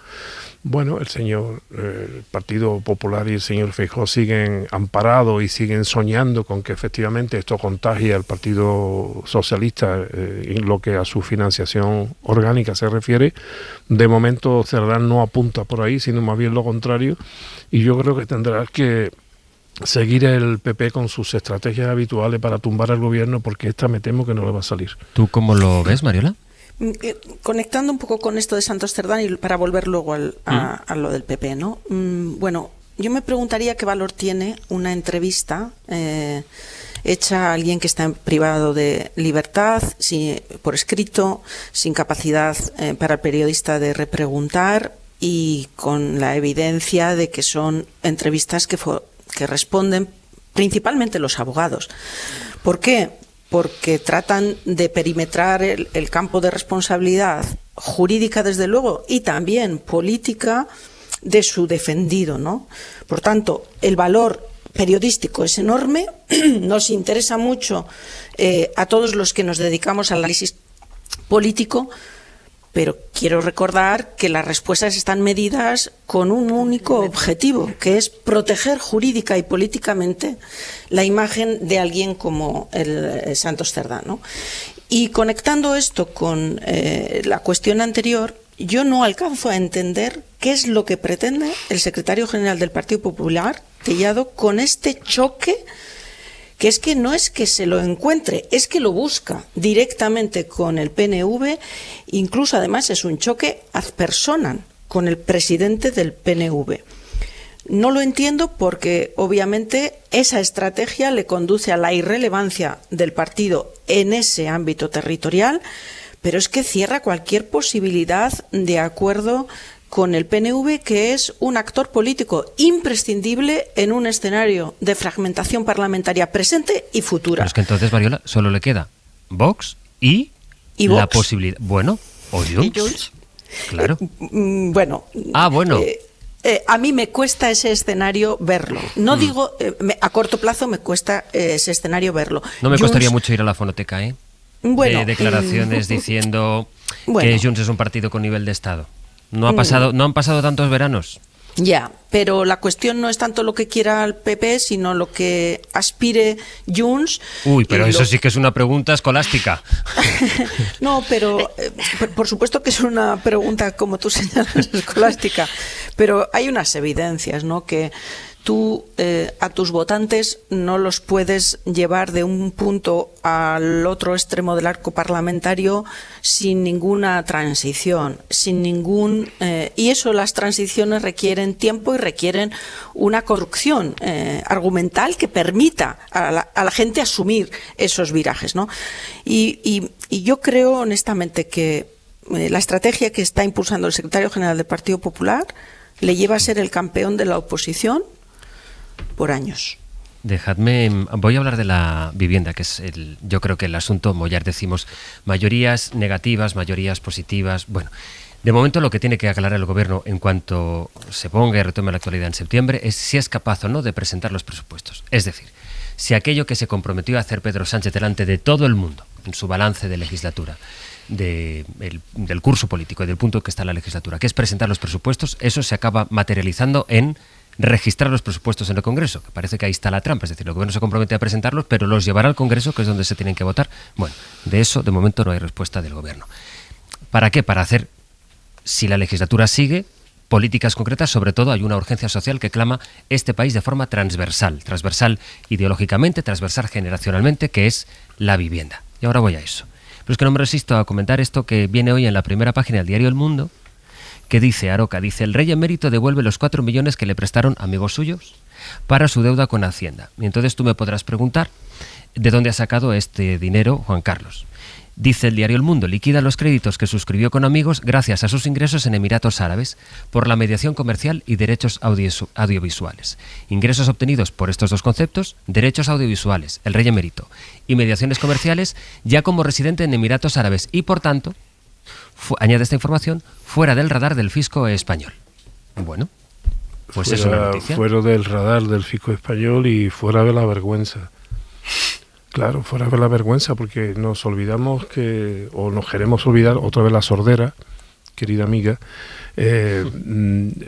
Bueno, el Partido Popular y el señor Feijóo siguen amparados y siguen soñando con que efectivamente esto contagie al Partido Socialista en lo que a su financiación orgánica se refiere. De momento Cerdán no apunta por ahí, sino más bien lo contrario, y yo creo que tendrá que seguir el PP con sus estrategias habituales para tumbar al gobierno, porque esta me temo que no le va a salir.
¿Tú cómo lo ves, Mariola?
Conectando un poco con esto de Santos Cerdán y para volver luego a lo del PP, ¿no? Bueno, yo me preguntaría qué valor tiene una entrevista hecha a alguien que está privado de libertad, por escrito, sin capacidad para el periodista de repreguntar y con la evidencia de que son entrevistas que responden principalmente los abogados. ¿Por qué? Porque tratan de perimetrar el campo de responsabilidad jurídica, desde luego, y también política de su defendido, ¿no? Por tanto, el valor periodístico es enorme, nos interesa mucho a todos los que nos dedicamos al análisis político, pero quiero recordar que las respuestas están medidas con un único objetivo, que es proteger jurídica y políticamente la imagen de alguien como el Santos Cerdán, ¿no? Y conectando esto con la cuestión anterior, yo no alcanzo a entender qué es lo que pretende el secretario general del Partido Popular, Tellado, con este choque, que es que no es que se lo encuentre, es que lo busca directamente con el PNV, incluso además es un choque ad personam con el presidente del PNV. No lo entiendo porque obviamente esa estrategia le conduce a la irrelevancia del partido en ese ámbito territorial, pero es que cierra cualquier posibilidad de acuerdo con el PNV, que es un actor político imprescindible en un escenario de fragmentación parlamentaria presente y futura.
Pero es que entonces, Mariola, solo le queda Vox y la
Vox.
posibilidad... Bueno, ¿O Junts? Claro.
Bueno. A mí me cuesta ese escenario verlo. No digo, a corto plazo me cuesta ese escenario verlo.
No me costaría mucho ir a la fonoteca, ¿eh?
Bueno,
declaraciones diciendo que Junts es un partido con nivel de Estado. No han pasado tantos veranos.
Ya, pero la cuestión no es tanto lo que quiera el PP, sino lo que aspire Junts.
Uy, pero eso sí que es una pregunta escolástica.
No, pero por supuesto que es una pregunta, como tú señalas, escolástica. Pero hay unas evidencias, ¿no? Que tú a tus votantes no los puedes llevar de un punto al otro extremo del arco parlamentario sin ninguna transición, y eso, las transiciones requieren tiempo y requieren una construcción argumental que permita a la gente asumir esos virajes, ¿no? Y yo creo honestamente que la estrategia que está impulsando el secretario general del Partido Popular le lleva a ser el campeón de la oposición por años.
Voy a hablar de la vivienda, que es yo creo que el asunto mollar. Decimos mayorías negativas, mayorías positivas. Bueno, de momento lo que tiene que aclarar el Gobierno en cuanto se ponga y retome la actualidad en septiembre es si es capaz o no de presentar los presupuestos. Es decir, si aquello que se comprometió a hacer Pedro Sánchez delante de todo el mundo en su balance de legislatura, del curso político y del punto que está la legislatura, que es presentar los presupuestos, eso se acaba materializando en registrar los presupuestos en el Congreso, que parece que ahí está la trampa, es decir, el Gobierno se compromete a presentarlos, pero los llevará al Congreso, que es donde se tienen que votar. Bueno, de eso de momento no hay respuesta del Gobierno. ¿Para qué? Para hacer, si la legislatura sigue, políticas concretas. Sobre todo hay una urgencia social que clama este país de forma transversal ideológicamente, transversal generacionalmente, que es la vivienda. Y ahora voy a eso. Pero es que no me resisto a comentar esto que viene hoy en la primera página del diario El Mundo, que dice, Aroca, el rey emérito devuelve los 4 millones que le prestaron amigos suyos para su deuda con Hacienda. Y entonces tú me podrás preguntar, ¿de dónde ha sacado este dinero Juan Carlos? Dice el diario El Mundo, liquida los créditos que suscribió con amigos gracias a sus ingresos en Emiratos Árabes por la mediación comercial y derechos audiovisuales. Ingresos obtenidos por estos dos conceptos, derechos audiovisuales, el rey emérito, y mediaciones comerciales, ya como residente en Emiratos Árabes y, por tanto, añade esta información, fuera del radar del fisco español. Bueno, pues es una noticia.
Fuera del radar del fisco español y fuera de la vergüenza. Claro, fuera de la vergüenza, porque nos olvidamos nos queremos olvidar otra vez la sordera, querida amiga,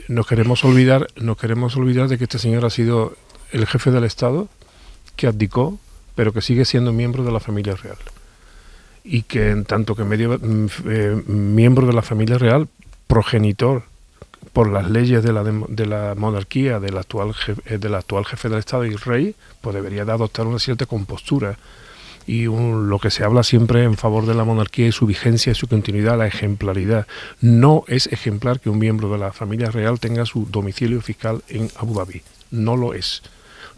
nos queremos olvidar de que este señor ha sido el jefe del Estado, que abdicó, pero que sigue siendo miembro de la familia real. Y que en tanto que miembro de la familia real, progenitor por las leyes de la monarquía del actual jefe del Estado y rey, pues debería de adoptar una cierta compostura y lo que se habla siempre en favor de la monarquía y su vigencia y su continuidad, la ejemplaridad. No es ejemplar que un miembro de la familia real tenga su domicilio fiscal en Abu Dhabi. No lo es.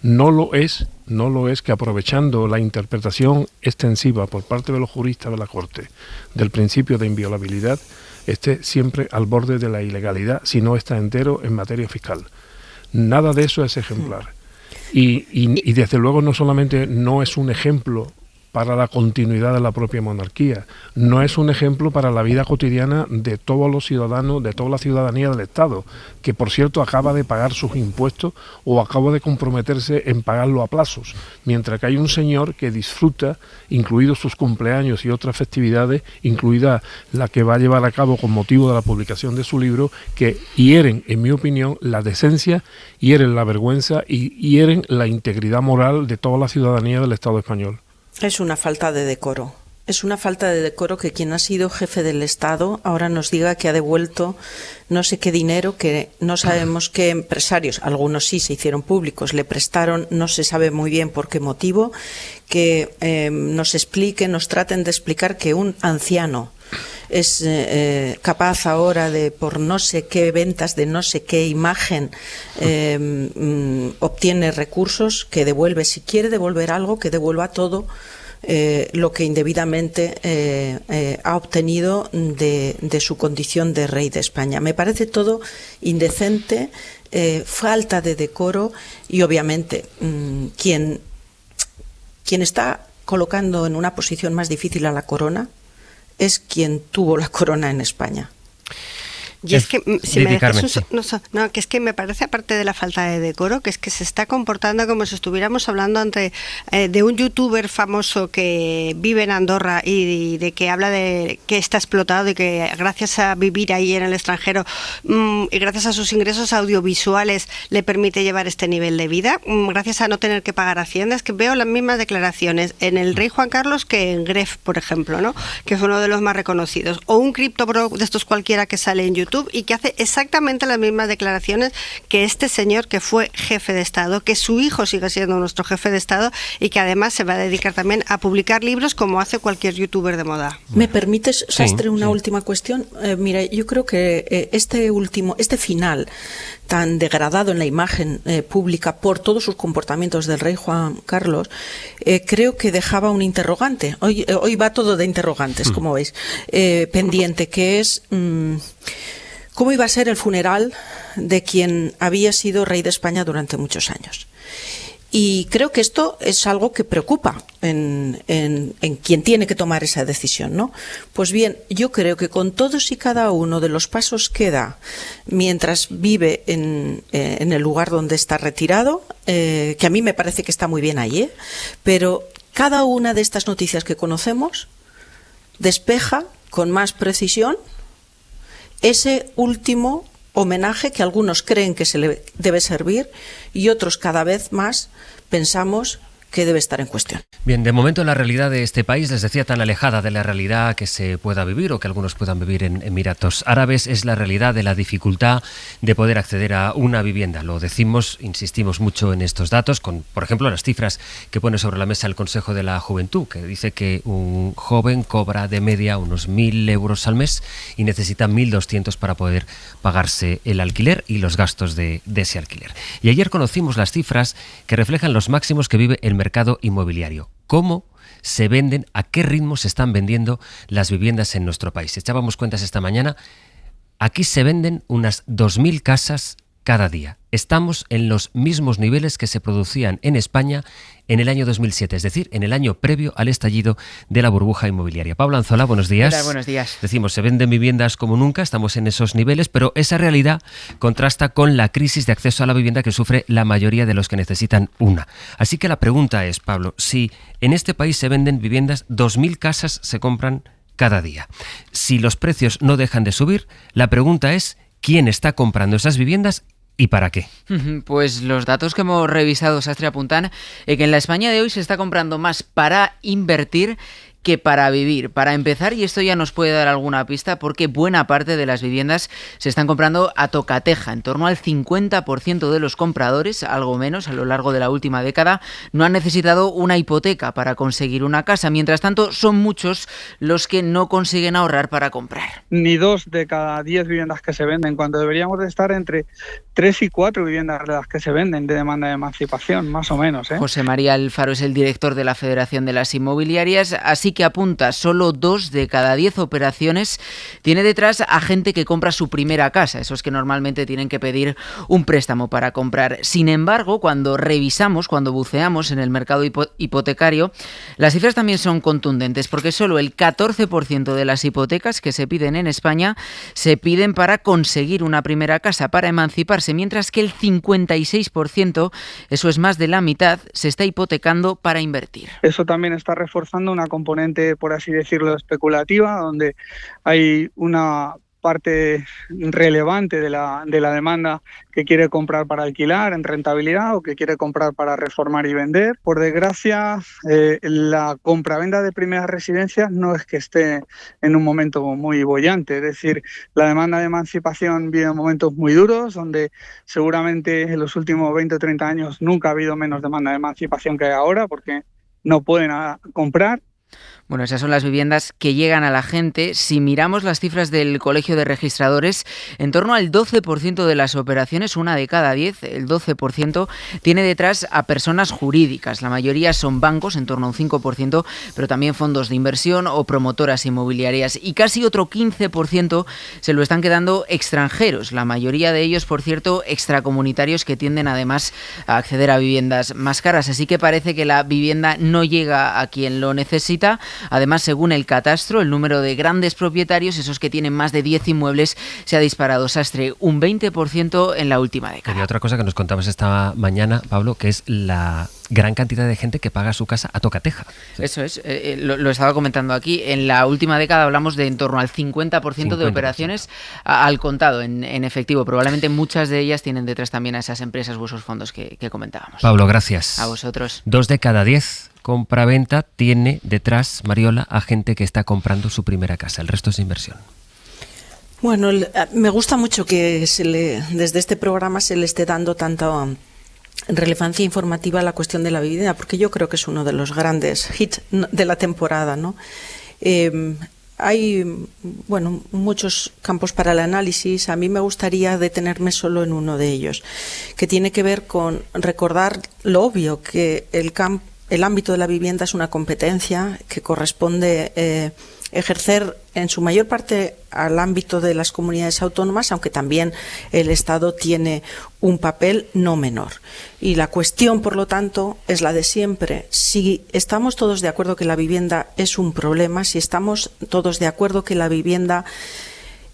No lo es que, aprovechando la interpretación extensiva por parte de los juristas de la Corte del principio de inviolabilidad, esté siempre al borde de la ilegalidad si no está entero en materia fiscal. Nada de eso es ejemplar. Y desde luego no solamente no es un ejemplo para la continuidad de la propia monarquía, no es un ejemplo para la vida cotidiana de todos los ciudadanos, de toda la ciudadanía del Estado, que por cierto acaba de pagar sus impuestos o acaba de comprometerse en pagarlo a plazos, mientras que hay un señor que disfruta, incluidos sus cumpleaños y otras festividades, incluida la que va a llevar a cabo con motivo de la publicación de su libro, que hieren, en mi opinión, la decencia, hieren la vergüenza y hieren la integridad moral de toda la ciudadanía del Estado español.
Es una falta de decoro. Es una falta de decoro que quien ha sido jefe del Estado ahora nos diga que ha devuelto no sé qué dinero, que no sabemos qué empresarios, algunos sí se hicieron públicos, le prestaron, no se sabe muy bien por qué motivo, que nos traten de explicar que un anciano es capaz ahora de, por no sé qué ventas de no sé qué imagen, obtiene recursos, que devuelve, si quiere devolver algo, que devuelva todo lo que indebidamente ha obtenido de su condición de rey de España. Me parece todo indecente, falta de decoro y obviamente quien está colocando en una posición más difícil a la corona es quien tuvo la corona en España.
Y es que, si me dejas que es que me parece, aparte de la falta de decoro, que es que se está comportando como si estuviéramos hablando de un youtuber famoso que vive en Andorra y de que habla de que está explotado y que gracias a vivir ahí en el extranjero y gracias a sus ingresos audiovisuales le permite llevar este nivel de vida, gracias a no tener que pagar Hacienda. Es que veo las mismas declaraciones en el rey Juan Carlos que en Gref, por ejemplo, ¿no? Que es uno de los más reconocidos, o un criptobro de estos cualquiera que sale en YouTube y que hace exactamente las mismas declaraciones que este señor que fue jefe de Estado, que su hijo sigue siendo nuestro jefe de Estado y que además se va a dedicar también a publicar libros como hace cualquier youtuber de moda.
¿Me permites, Sastre, una última cuestión? Mira, yo creo que este final tan degradado en la imagen pública por todos sus comportamientos del rey Juan Carlos, creo que dejaba un interrogante. Hoy va todo de interrogantes, como veis, pendiente, que es ¿cómo iba a ser el funeral de quien había sido rey de España durante muchos años? Y creo que esto es algo que preocupa en quien tiene que tomar esa decisión, ¿no? Pues bien, yo creo que con todos y cada uno de los pasos que da mientras vive en el lugar donde está retirado, que a mí me parece que está muy bien ahí, pero cada una de estas noticias que conocemos despeja con más precisión ese último homenaje que algunos creen que se le debe servir y otros cada vez más pensamos que debe estar en cuestión.
Bien, de momento la realidad de este país, les decía, tan alejada de la realidad que se pueda vivir o que algunos puedan vivir en Emiratos Árabes, es la realidad de la dificultad de poder acceder a una vivienda. Lo decimos, insistimos mucho en estos datos, con, por ejemplo, las cifras que pone sobre la mesa el Consejo de la Juventud, que dice que un joven cobra de media unos 1.000 euros al mes y necesita 1.200 para poder pagarse el alquiler y los gastos de ese alquiler. Y ayer conocimos las cifras que reflejan los máximos que vive el mercado inmobiliario. ¿Cómo se venden, a qué ritmo se están vendiendo las viviendas en nuestro país? Echábamos cuentas esta mañana. Aquí se venden unas 2.000 casas cada día. Estamos en los mismos niveles que se producían en España en el año 2007, es decir, en el año previo al estallido de la burbuja inmobiliaria. Pablo Anzola, buenos días.
Hola, buenos días.
Decimos, se venden viviendas como nunca, estamos en esos niveles, pero esa realidad contrasta con la crisis de acceso a la vivienda que sufre la mayoría de los que necesitan una. Así que la pregunta es, Pablo, si en este país se venden viviendas, 2.000 casas se compran cada día. Si los precios no dejan de subir, la pregunta es, ¿quién está comprando esas viviendas y para qué?
Pues los datos que hemos revisado, Sastre, apuntan que en la España de hoy se está comprando más para invertir que para vivir. Para empezar, y esto ya nos puede dar alguna pista, porque buena parte de las viviendas se están comprando a tocateja. En torno al 50% de los compradores, algo menos a lo largo de la última década, no han necesitado una hipoteca para conseguir una casa. Mientras tanto, son muchos los que no consiguen ahorrar para comprar.
Ni 2 de cada 10 viviendas que se venden, cuando deberíamos de estar entre 3 y 4 viviendas de las que se venden de demanda de emancipación, más o menos.
José María Alfaro es el director de la Federación de las Inmobiliarias, así que apunta, solo 2 de cada 10 operaciones tiene detrás a gente que compra su primera casa, esos que normalmente tienen que pedir un préstamo para comprar. Sin embargo, cuando revisamos, cuando buceamos en el mercado hipotecario, las cifras también son contundentes, porque solo el 14% de las hipotecas que se piden en España se piden para conseguir una primera casa, para emanciparse, mientras que el 56%, eso es más de la mitad, se está hipotecando para invertir.
Eso también está reforzando una componente, por así decirlo, especulativa, donde hay una parte relevante de la demanda que quiere comprar para alquilar en rentabilidad o que quiere comprar para reformar y vender. Por desgracia, la compraventa de primeras residencias no es que esté en un momento muy boyante, es decir, la demanda de emancipación vive momentos muy duros, donde seguramente en los últimos 20 o 30 años nunca ha habido menos demanda de emancipación que hay ahora, porque no pueden comprar.
Bueno, esas son las viviendas que llegan a la gente. Si miramos las cifras del Colegio de Registradores, en torno al 12% de las operaciones, 1 de cada 10, el 12%, tiene detrás a personas jurídicas. La mayoría son bancos, en torno a un 5%, pero también fondos de inversión o promotoras inmobiliarias. Y casi otro 15% se lo están quedando extranjeros. La mayoría de ellos, por cierto, extracomunitarios, que tienden además a acceder a viviendas más caras. Así que parece que la vivienda no llega a quien lo necesita, necesita. Además, según el catastro, el número de grandes propietarios, esos que tienen más de 10 inmuebles, se ha disparado, Sastre, un 20% en la última década.
Había otra cosa que nos contabas esta mañana, Pablo, que es la gran cantidad de gente que paga su casa a tocateja.
Eso es, lo estaba comentando aquí. En la última década hablamos de en torno al 50% de operaciones al contado, en efectivo. Probablemente muchas de ellas tienen detrás también a esas empresas o esos fondos que comentábamos.
Pablo, gracias.
A vosotros.
2 de cada 10 compra-venta tiene detrás, Mariola, a gente que está comprando su primera casa. El resto es inversión.
Bueno, me gusta mucho que desde este programa se le esté dando tanta relevancia informativa a la cuestión de la vivienda, porque yo creo que es uno de los grandes hits de la temporada, ¿no? Hay muchos campos para el análisis. A mí me gustaría detenerme solo en uno de ellos, que tiene que ver con recordar lo obvio, que el ámbito de la vivienda es una competencia que corresponde ejercer en su mayor parte al ámbito de las comunidades autónomas, aunque también el Estado tiene un papel no menor. Y la cuestión, por lo tanto, es la de siempre. Si estamos todos de acuerdo que la vivienda es un problema, si estamos todos de acuerdo que la vivienda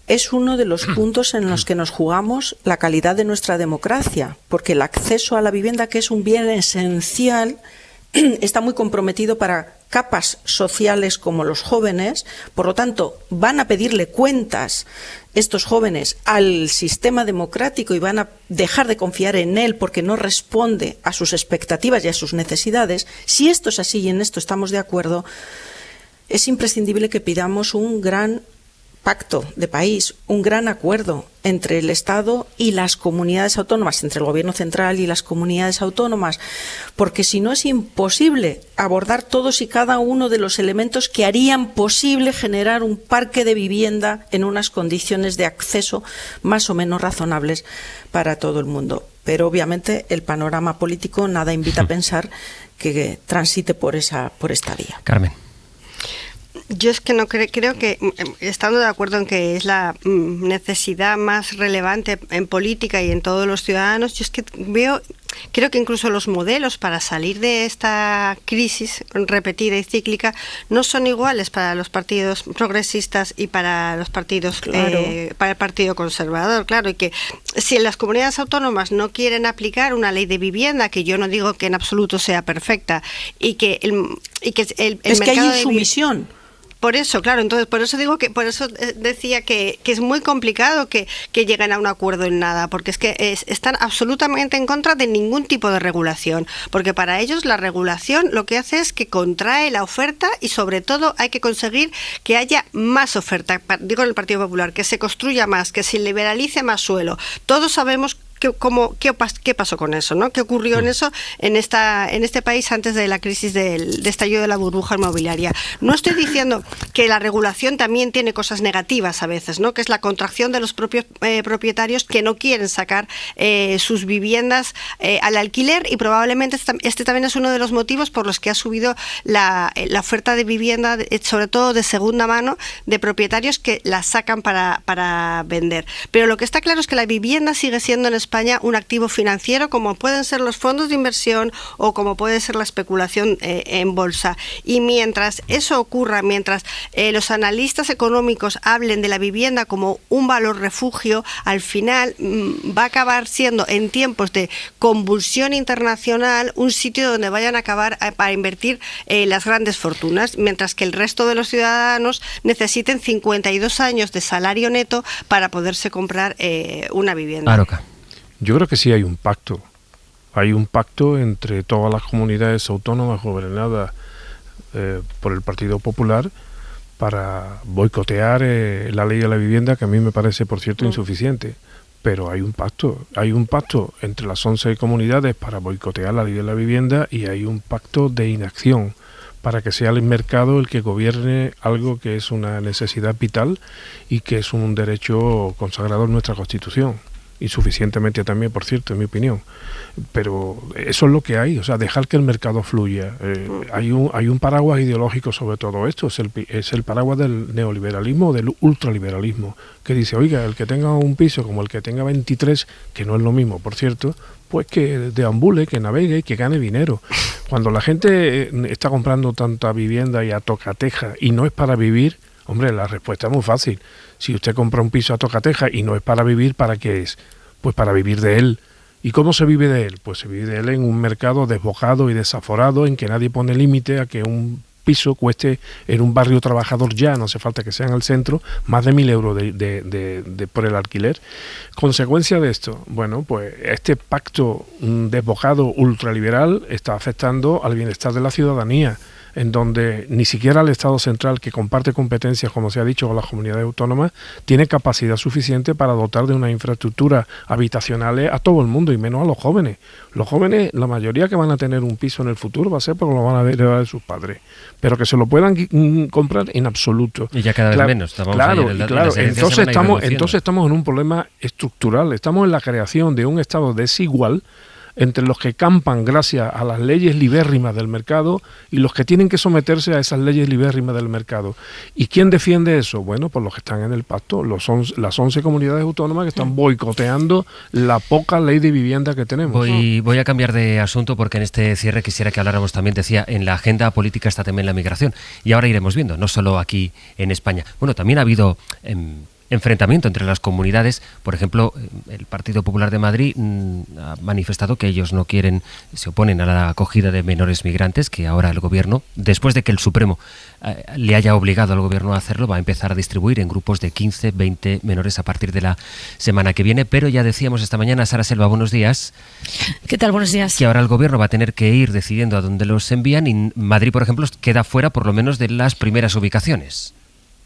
es uno de los puntos en los que nos jugamos la calidad de nuestra democracia, porque el acceso a la vivienda, que es un bien esencial, está muy comprometido para capas sociales como los jóvenes. Por lo tanto, van a pedirle cuentas estos jóvenes al sistema democrático y van a dejar de confiar en él porque no responde a sus expectativas y a sus necesidades. Si esto es así y en esto estamos de acuerdo, es imprescindible que pidamos un gran pacto de país, un gran acuerdo entre el Estado y las comunidades autónomas, entre el Gobierno central y las comunidades autónomas, porque si no es imposible abordar todos y cada uno de los elementos que harían posible generar un parque de vivienda en unas condiciones de acceso más o menos razonables para todo el mundo. Pero obviamente el panorama político nada invita a pensar que transite por esta vía.
Carmen.
Yo es que no creo que, estando de acuerdo en que es la necesidad más relevante en política y en todos los ciudadanos, yo es que creo que incluso los modelos para salir de esta crisis repetida y cíclica no son iguales para los partidos progresistas y para los partidos, para el Partido Conservador, claro, y que si las comunidades autónomas no quieren aplicar una ley de vivienda, que yo no digo que en absoluto sea perfecta, y que el
es que
mercado
hay insumisión.
Por eso, claro, entonces por eso decía que es muy complicado que lleguen a un acuerdo en nada, porque es que están absolutamente en contra de ningún tipo de regulación, porque para ellos la regulación lo que hace es que contrae la oferta y sobre todo hay que conseguir que haya más oferta, digo en el Partido Popular, que se construya más, que se liberalice más suelo. Todos sabemos ¿Qué pasó con eso, ¿no? ¿Qué ocurrió en eso en este país antes de la crisis del estallido de la burbuja inmobiliaria? No estoy diciendo que la regulación también tiene cosas negativas a veces, ¿no? Que es la contracción de los propios propietarios que no quieren sacar sus viviendas al alquiler, y probablemente este también es uno de los motivos por los que ha subido la oferta de vivienda, sobre todo de segunda mano, de propietarios que la sacan para vender. Pero lo que está claro es que la vivienda sigue siendo en España un activo financiero, como pueden ser los fondos de inversión o como puede ser la especulación en bolsa. Y mientras eso ocurra, mientras los analistas económicos hablen de la vivienda como un valor refugio, al final va a acabar siendo, en tiempos de convulsión internacional, un sitio donde vayan a acabar para invertir las grandes fortunas, mientras que el resto de los ciudadanos necesiten 52 años de salario neto para poderse comprar una vivienda.
Aroca.
Yo creo que sí hay un pacto. Hay un pacto entre todas las comunidades autónomas gobernadas por el Partido Popular para boicotear la ley de la vivienda, que a mí me parece, por cierto, insuficiente. Pero hay un pacto entre las 11 comunidades para boicotear la ley de la vivienda, y hay un pacto de inacción para que sea el mercado el que gobierne algo que es una necesidad vital y que es un derecho consagrado en nuestra Constitución. Insuficientemente también, por cierto, en mi opinión. Pero eso es lo que hay, o sea, dejar que el mercado fluya. Hay un paraguas ideológico sobre todo esto, es el paraguas del neoliberalismo, del ultraliberalismo, que dice, oiga, el que tenga un piso como el que tenga 23, que no es lo mismo, por cierto, pues que deambule, que navegue y que gane dinero. Cuando la gente está comprando tanta vivienda y a tocateja y no es para vivir, hombre, la respuesta es muy fácil. Si usted compra un piso a tocateja y no es para vivir, ¿para qué es? Pues para vivir de él. ¿Y cómo se vive de él? Pues se vive de él en un mercado desbocado y desaforado en que nadie pone límite a que un piso cueste en un barrio trabajador, ya no hace falta que sea en el centro, más de 1.000 euros por el alquiler. Consecuencia de esto, bueno, pues este pacto desbocado ultraliberal está afectando al bienestar de la ciudadanía, en donde ni siquiera el Estado central, que comparte competencias, como se ha dicho, con las comunidades autónomas, tiene capacidad suficiente para dotar de una infraestructura habitacional a todo el mundo, y menos a los jóvenes. Los jóvenes, la mayoría que van a tener un piso en el futuro va a ser porque lo van a heredar de sus padres, pero que se lo puedan comprar en absoluto.
Y ya cada vez menos.
Claro. Entonces estamos en un problema estructural. Estamos en la creación de un Estado desigual entre los que campan gracias a las leyes libérrimas del mercado y los que tienen que someterse a esas leyes libérrimas del mercado. ¿Y quién defiende eso? Bueno, pues los que están en el pacto, las 11 comunidades autónomas que están boicoteando la poca ley de vivienda que tenemos.
Voy a cambiar de asunto porque en este cierre quisiera que habláramos también, decía, en la agenda política está también la migración. Y ahora iremos viendo, no solo aquí en España. Bueno, también ha habido enfrentamiento entre las comunidades. Por ejemplo, el Partido Popular de Madrid ha manifestado que ellos no quieren, se oponen a la acogida de menores migrantes, que ahora el gobierno, después de que el Supremo le haya obligado al gobierno a hacerlo, va a empezar a distribuir en grupos de 15, 20 menores a partir de la semana que viene. Pero ya decíamos esta mañana, Sara Selva, buenos días.
¿Qué tal? Buenos días.
Que ahora el gobierno va a tener que ir decidiendo a dónde los envían, y Madrid, por ejemplo, queda fuera por lo menos de las primeras ubicaciones.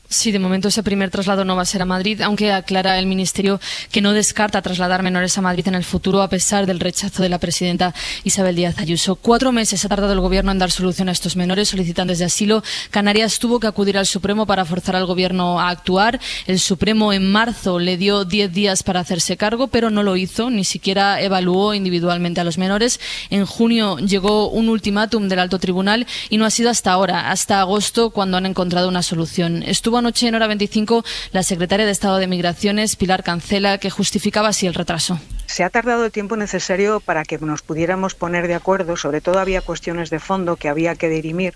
Sí, de momento ese primer traslado no va a ser a Madrid, aunque aclara el Ministerio que no descarta trasladar menores a Madrid en el futuro, a pesar del rechazo de la presidenta Isabel Díaz Ayuso. 4 meses ha tardado el Gobierno en dar solución a estos menores solicitantes de asilo. Canarias tuvo que acudir al Supremo para forzar al Gobierno a actuar. El Supremo en marzo le dio 10 días para hacerse cargo, pero no lo hizo, ni siquiera evaluó individualmente a los menores. En junio llegó un ultimátum del Alto Tribunal y no ha sido hasta ahora, hasta agosto, cuando han encontrado una solución. Estuvo anoche en Hora 25 la secretaria de Estado de Migraciones, Pilar Cancela, que justificaba así el retraso.
Se ha tardado el tiempo necesario para que nos pudiéramos poner de acuerdo. Sobre todo había cuestiones de fondo que había que dirimir,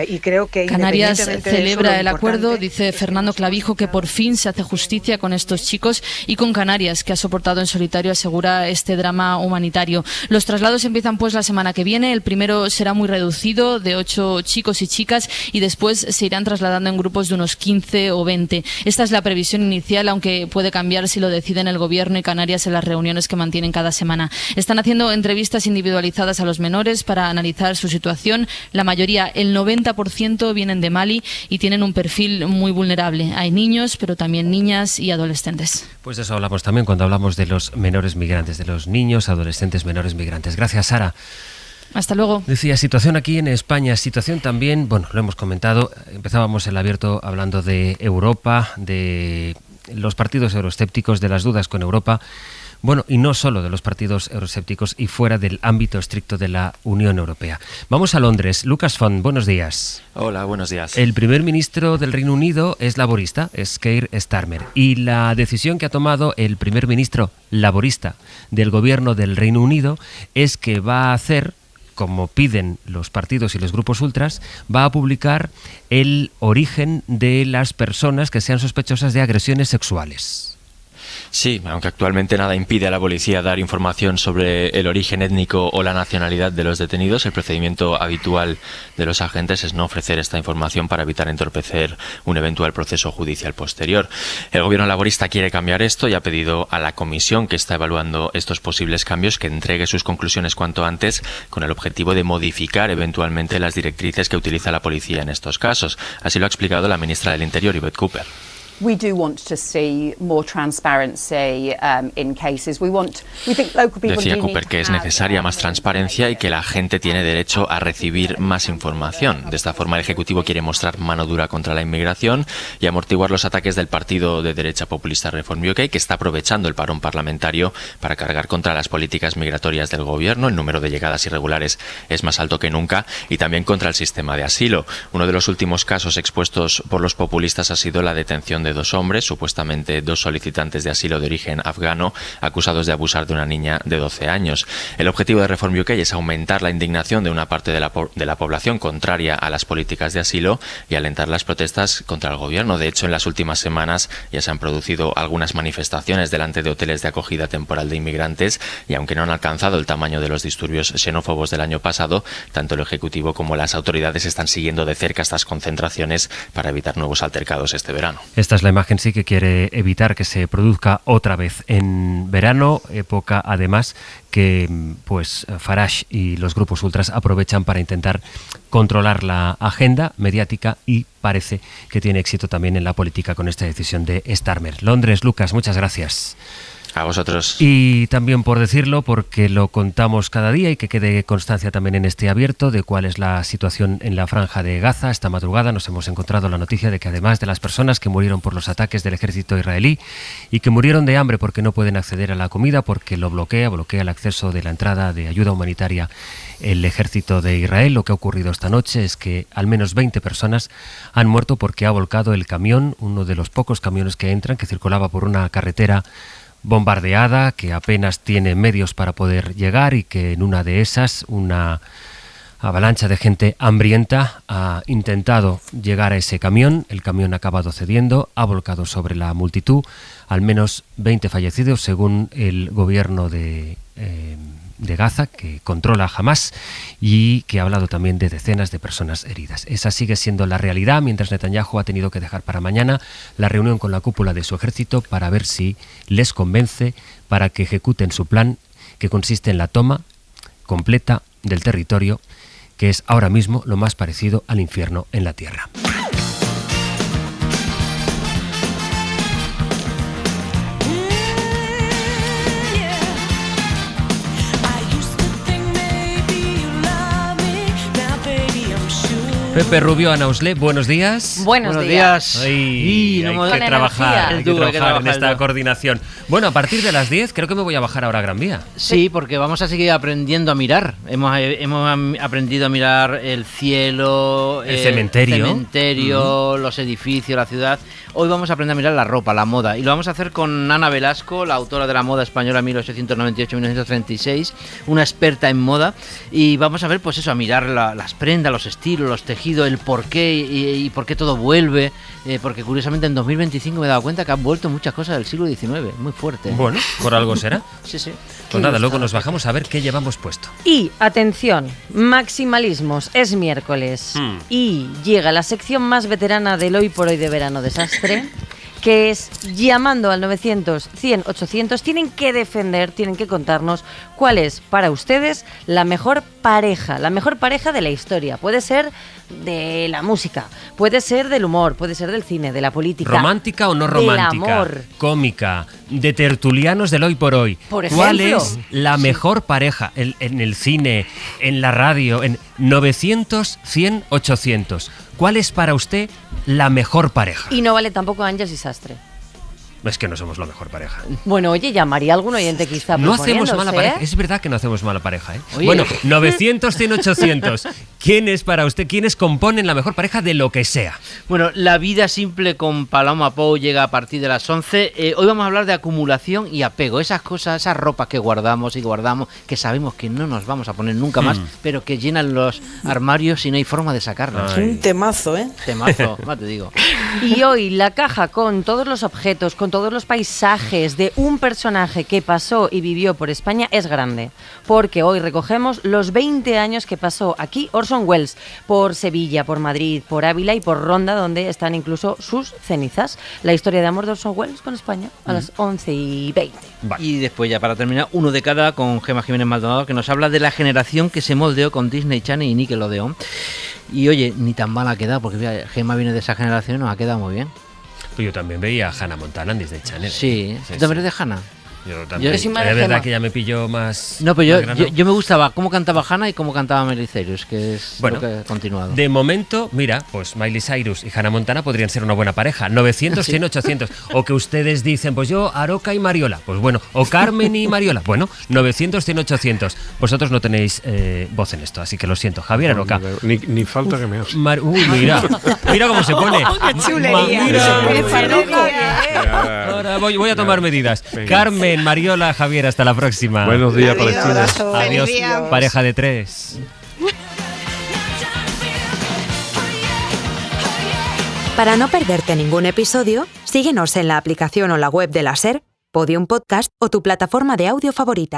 y creo que
Canarias celebra el acuerdo, dice Fernando Clavijo, que por fin se hace justicia con estos chicos y con Canarias, que ha soportado en solitario, asegura, este drama humanitario. Los traslados empiezan pues la semana que viene. El primero será muy reducido, de 8 chicos y chicas, y después se irán trasladando en grupos de unos 15 o 20. Esta es la previsión inicial, aunque puede cambiar si lo deciden el Gobierno y Canarias en las reuniones que mantienen cada semana. Están haciendo entrevistas individualizadas a los menores para analizar su situación. La mayoría, el 90%, vienen de Mali y tienen un perfil muy vulnerable. Hay niños, pero también niñas y adolescentes.
Pues de eso hablamos también cuando hablamos de los menores migrantes, de los niños, adolescentes, menores migrantes. Gracias, Sara.
Hasta luego.
Decía, situación aquí en España, situación también, bueno, lo hemos comentado, empezábamos el abierto hablando de Europa, de los partidos euroescépticos, de las dudas con Europa. Bueno, y no solo de los partidos euroescépticos y fuera del ámbito estricto de la Unión Europea. Vamos a Londres. Lucas Font, buenos días.
Hola, buenos días.
El primer ministro del Reino Unido es laborista, es Keir Starmer. Y la decisión que ha tomado el primer ministro laborista del gobierno del Reino Unido es que va a hacer, como piden los partidos y los grupos ultras, va a publicar el origen de las personas que sean sospechosas de agresiones sexuales.
Sí, aunque actualmente nada impide a la policía dar información sobre el origen étnico o la nacionalidad de los detenidos, el procedimiento habitual de los agentes es no ofrecer esta información para evitar entorpecer un eventual proceso judicial posterior. El gobierno laborista quiere cambiar esto y ha pedido a la comisión que está evaluando estos posibles cambios que entregue sus conclusiones cuanto antes, con el objetivo de modificar eventualmente las directrices que utiliza la policía en estos casos. Así lo ha explicado la ministra del Interior, Yvette Cooper.
We do want to see more transparency in cases. We think local people
Decía Cooper que es necesaria más transparencia y que la gente tiene derecho a recibir más información. De esta forma, el Ejecutivo quiere mostrar mano dura contra la inmigración y amortiguar los ataques del partido de derecha populista Reform UK, que está aprovechando el parón parlamentario para cargar contra las políticas migratorias del gobierno. El número de llegadas irregulares es más alto que nunca, y también contra el sistema de asilo. Uno de los últimos casos expuestos por los populistas ha sido la detención de de 2 hombres, supuestamente 2 solicitantes de asilo de origen afgano, acusados de abusar de una niña de 12 años. El objetivo de Reform UK es aumentar la indignación de una parte de la población contraria a las políticas de asilo y alentar las protestas contra el gobierno. De hecho, en las últimas semanas ya se han producido algunas manifestaciones delante de hoteles de acogida temporal de inmigrantes y aunque no han alcanzado el tamaño de los disturbios xenófobos del año pasado, tanto el Ejecutivo como las autoridades están siguiendo de cerca estas concentraciones para evitar nuevos altercados este verano.
Esta es la imagen, sí, que quiere evitar que se produzca otra vez en verano, época además que pues Farage y los grupos ultras aprovechan para intentar controlar la agenda mediática y parece que tiene éxito también en la política con esta decisión de Starmer. Londres, Lucas, muchas gracias.
A vosotros.
Y también por decirlo, porque lo contamos cada día y que quede constancia también en este abierto de cuál es la situación en la franja de Gaza. Esta madrugada nos hemos encontrado la noticia de que además de las personas que murieron por los ataques del ejército israelí y que murieron de hambre porque no pueden acceder a la comida, porque lo bloquea el acceso de la entrada de ayuda humanitaria el ejército de Israel, lo que ha ocurrido esta noche es que al menos 20 personas han muerto porque ha volcado el camión, uno de los pocos camiones que entran, que circulaba por una carretera bombardeada, que apenas tiene medios para poder llegar y que en una de esas una avalancha de gente hambrienta ha intentado llegar a ese camión. El camión ha acabado cediendo, ha volcado sobre la multitud, al menos 20 fallecidos según el gobierno de Gaza, que controla Hamás y que ha hablado también de decenas de personas heridas. Esa sigue siendo la realidad, mientras Netanyahu ha tenido que dejar para mañana la reunión con la cúpula de su ejército para ver si les convence para que ejecuten su plan, que consiste en la toma completa del territorio, que es ahora mismo lo más parecido al infierno en la tierra. Pepe Rubio, Ana Oslé, buenos días.
Buenos días.
Hay que trabajar en esta coordinación. Bueno, a partir de las 10 creo que me voy a bajar ahora a Gran Vía.
Sí, porque vamos a seguir aprendiendo a mirar. Hemos aprendido a mirar el cielo,
el cementerio,
los edificios, la ciudad. Hoy vamos a aprender a mirar la ropa, la moda. Y lo vamos a hacer con Ana Velasco, la autora de la moda española 1898-1936, una experta en moda. Y vamos a ver, pues eso, a mirar las prendas, los estilos, los tejidos, el por qué y por qué todo vuelve, porque curiosamente en 2025 me he dado cuenta que han vuelto muchas cosas del siglo XIX, muy fuerte.
Bueno, por algo será.
Sí.
Pues nada, luego nos bajamos a ver qué llevamos puesto.
Y, atención, maximalismos, es miércoles y llega la sección más veterana del Hoy por Hoy de Verano Desastre, que es llamando al 900 100 800. Tienen que defender, tienen que contarnos cuál es para ustedes la mejor pareja de la historia. Puede ser de la música, puede ser del humor, puede ser del cine, de la política.
¿Romántica o no romántica?
Del amor.
Cómica, de tertulianos del Hoy por Hoy.
Por ejemplo.
¿Cuál es la mejor pareja en el cine, en la radio, en 900 100 800? ¿Cuál es para usted la mejor pareja?
Y no vale tampoco Ángeles y Sastre.
Es que no somos la mejor pareja.
Bueno, oye, llamaría a algún oyente que está
No hacemos mala pareja. Es verdad que no hacemos mala pareja, ¿eh?
Oye.
Bueno, 900, 100, 800. ¿Quién es para usted? ¿Quiénes componen la mejor pareja de lo que sea?
Bueno, La vida simple con Paloma Pou llega a partir de las 11. Hoy vamos a hablar de acumulación y apego. Esas cosas, esas ropas que guardamos y guardamos, que sabemos que no nos vamos a poner nunca más, pero que llenan los armarios y no hay forma de sacarlas.
Es un temazo, ¿eh?
Temazo, más te digo.
Y hoy la caja con todos los objetos, con todos los paisajes de un personaje que pasó y vivió por España es grande, porque hoy recogemos los 20 años que pasó aquí Orson Welles, por Sevilla, por Madrid, por Ávila y por Ronda, donde están incluso sus cenizas. La historia de amor de Orson Welles con España a las 11:20.
Vale. Y después, ya para terminar, uno de cada con Gemma Jiménez Maldonado, que nos habla de la generación que se moldeó con Disney Channel y Nickelodeon. Y oye, ni tan mal ha quedado, porque mira, Gemma viene de esa generación y nos ha quedado muy bien.
Yo también veía a Hannah Montana en Disney Channel.
Sí. ¿Tú también eres de Hannah?
Yo también. Es verdad que ya me pilló más.
No, pero yo me gustaba cómo cantaba Hannah y cómo cantaba Miley Cyrus, que es lo que ha continuado.
De momento, mira, pues Miley Cyrus y Hannah Montana podrían ser una buena pareja. 900, 100, 800. O que ustedes dicen, pues yo, Aroca y Mariola. Pues bueno, o Carmen y Mariola. Bueno, 900, 100, 800. Vosotros no tenéis voz en esto, así que lo siento. Javier Aroca.
Ni falta que me hace.
Mira cómo se pone.
¡Qué chulería!
Ahora voy a tomar medidas. Venga. Carmen, Mariola, Javier, hasta la próxima.
Buenos días, Palestina.
Adiós, pareja de 3.
Para no perderte ningún episodio, síguenos en la aplicación o la web de la SER, Podium Podcast o tu plataforma de audio favorita.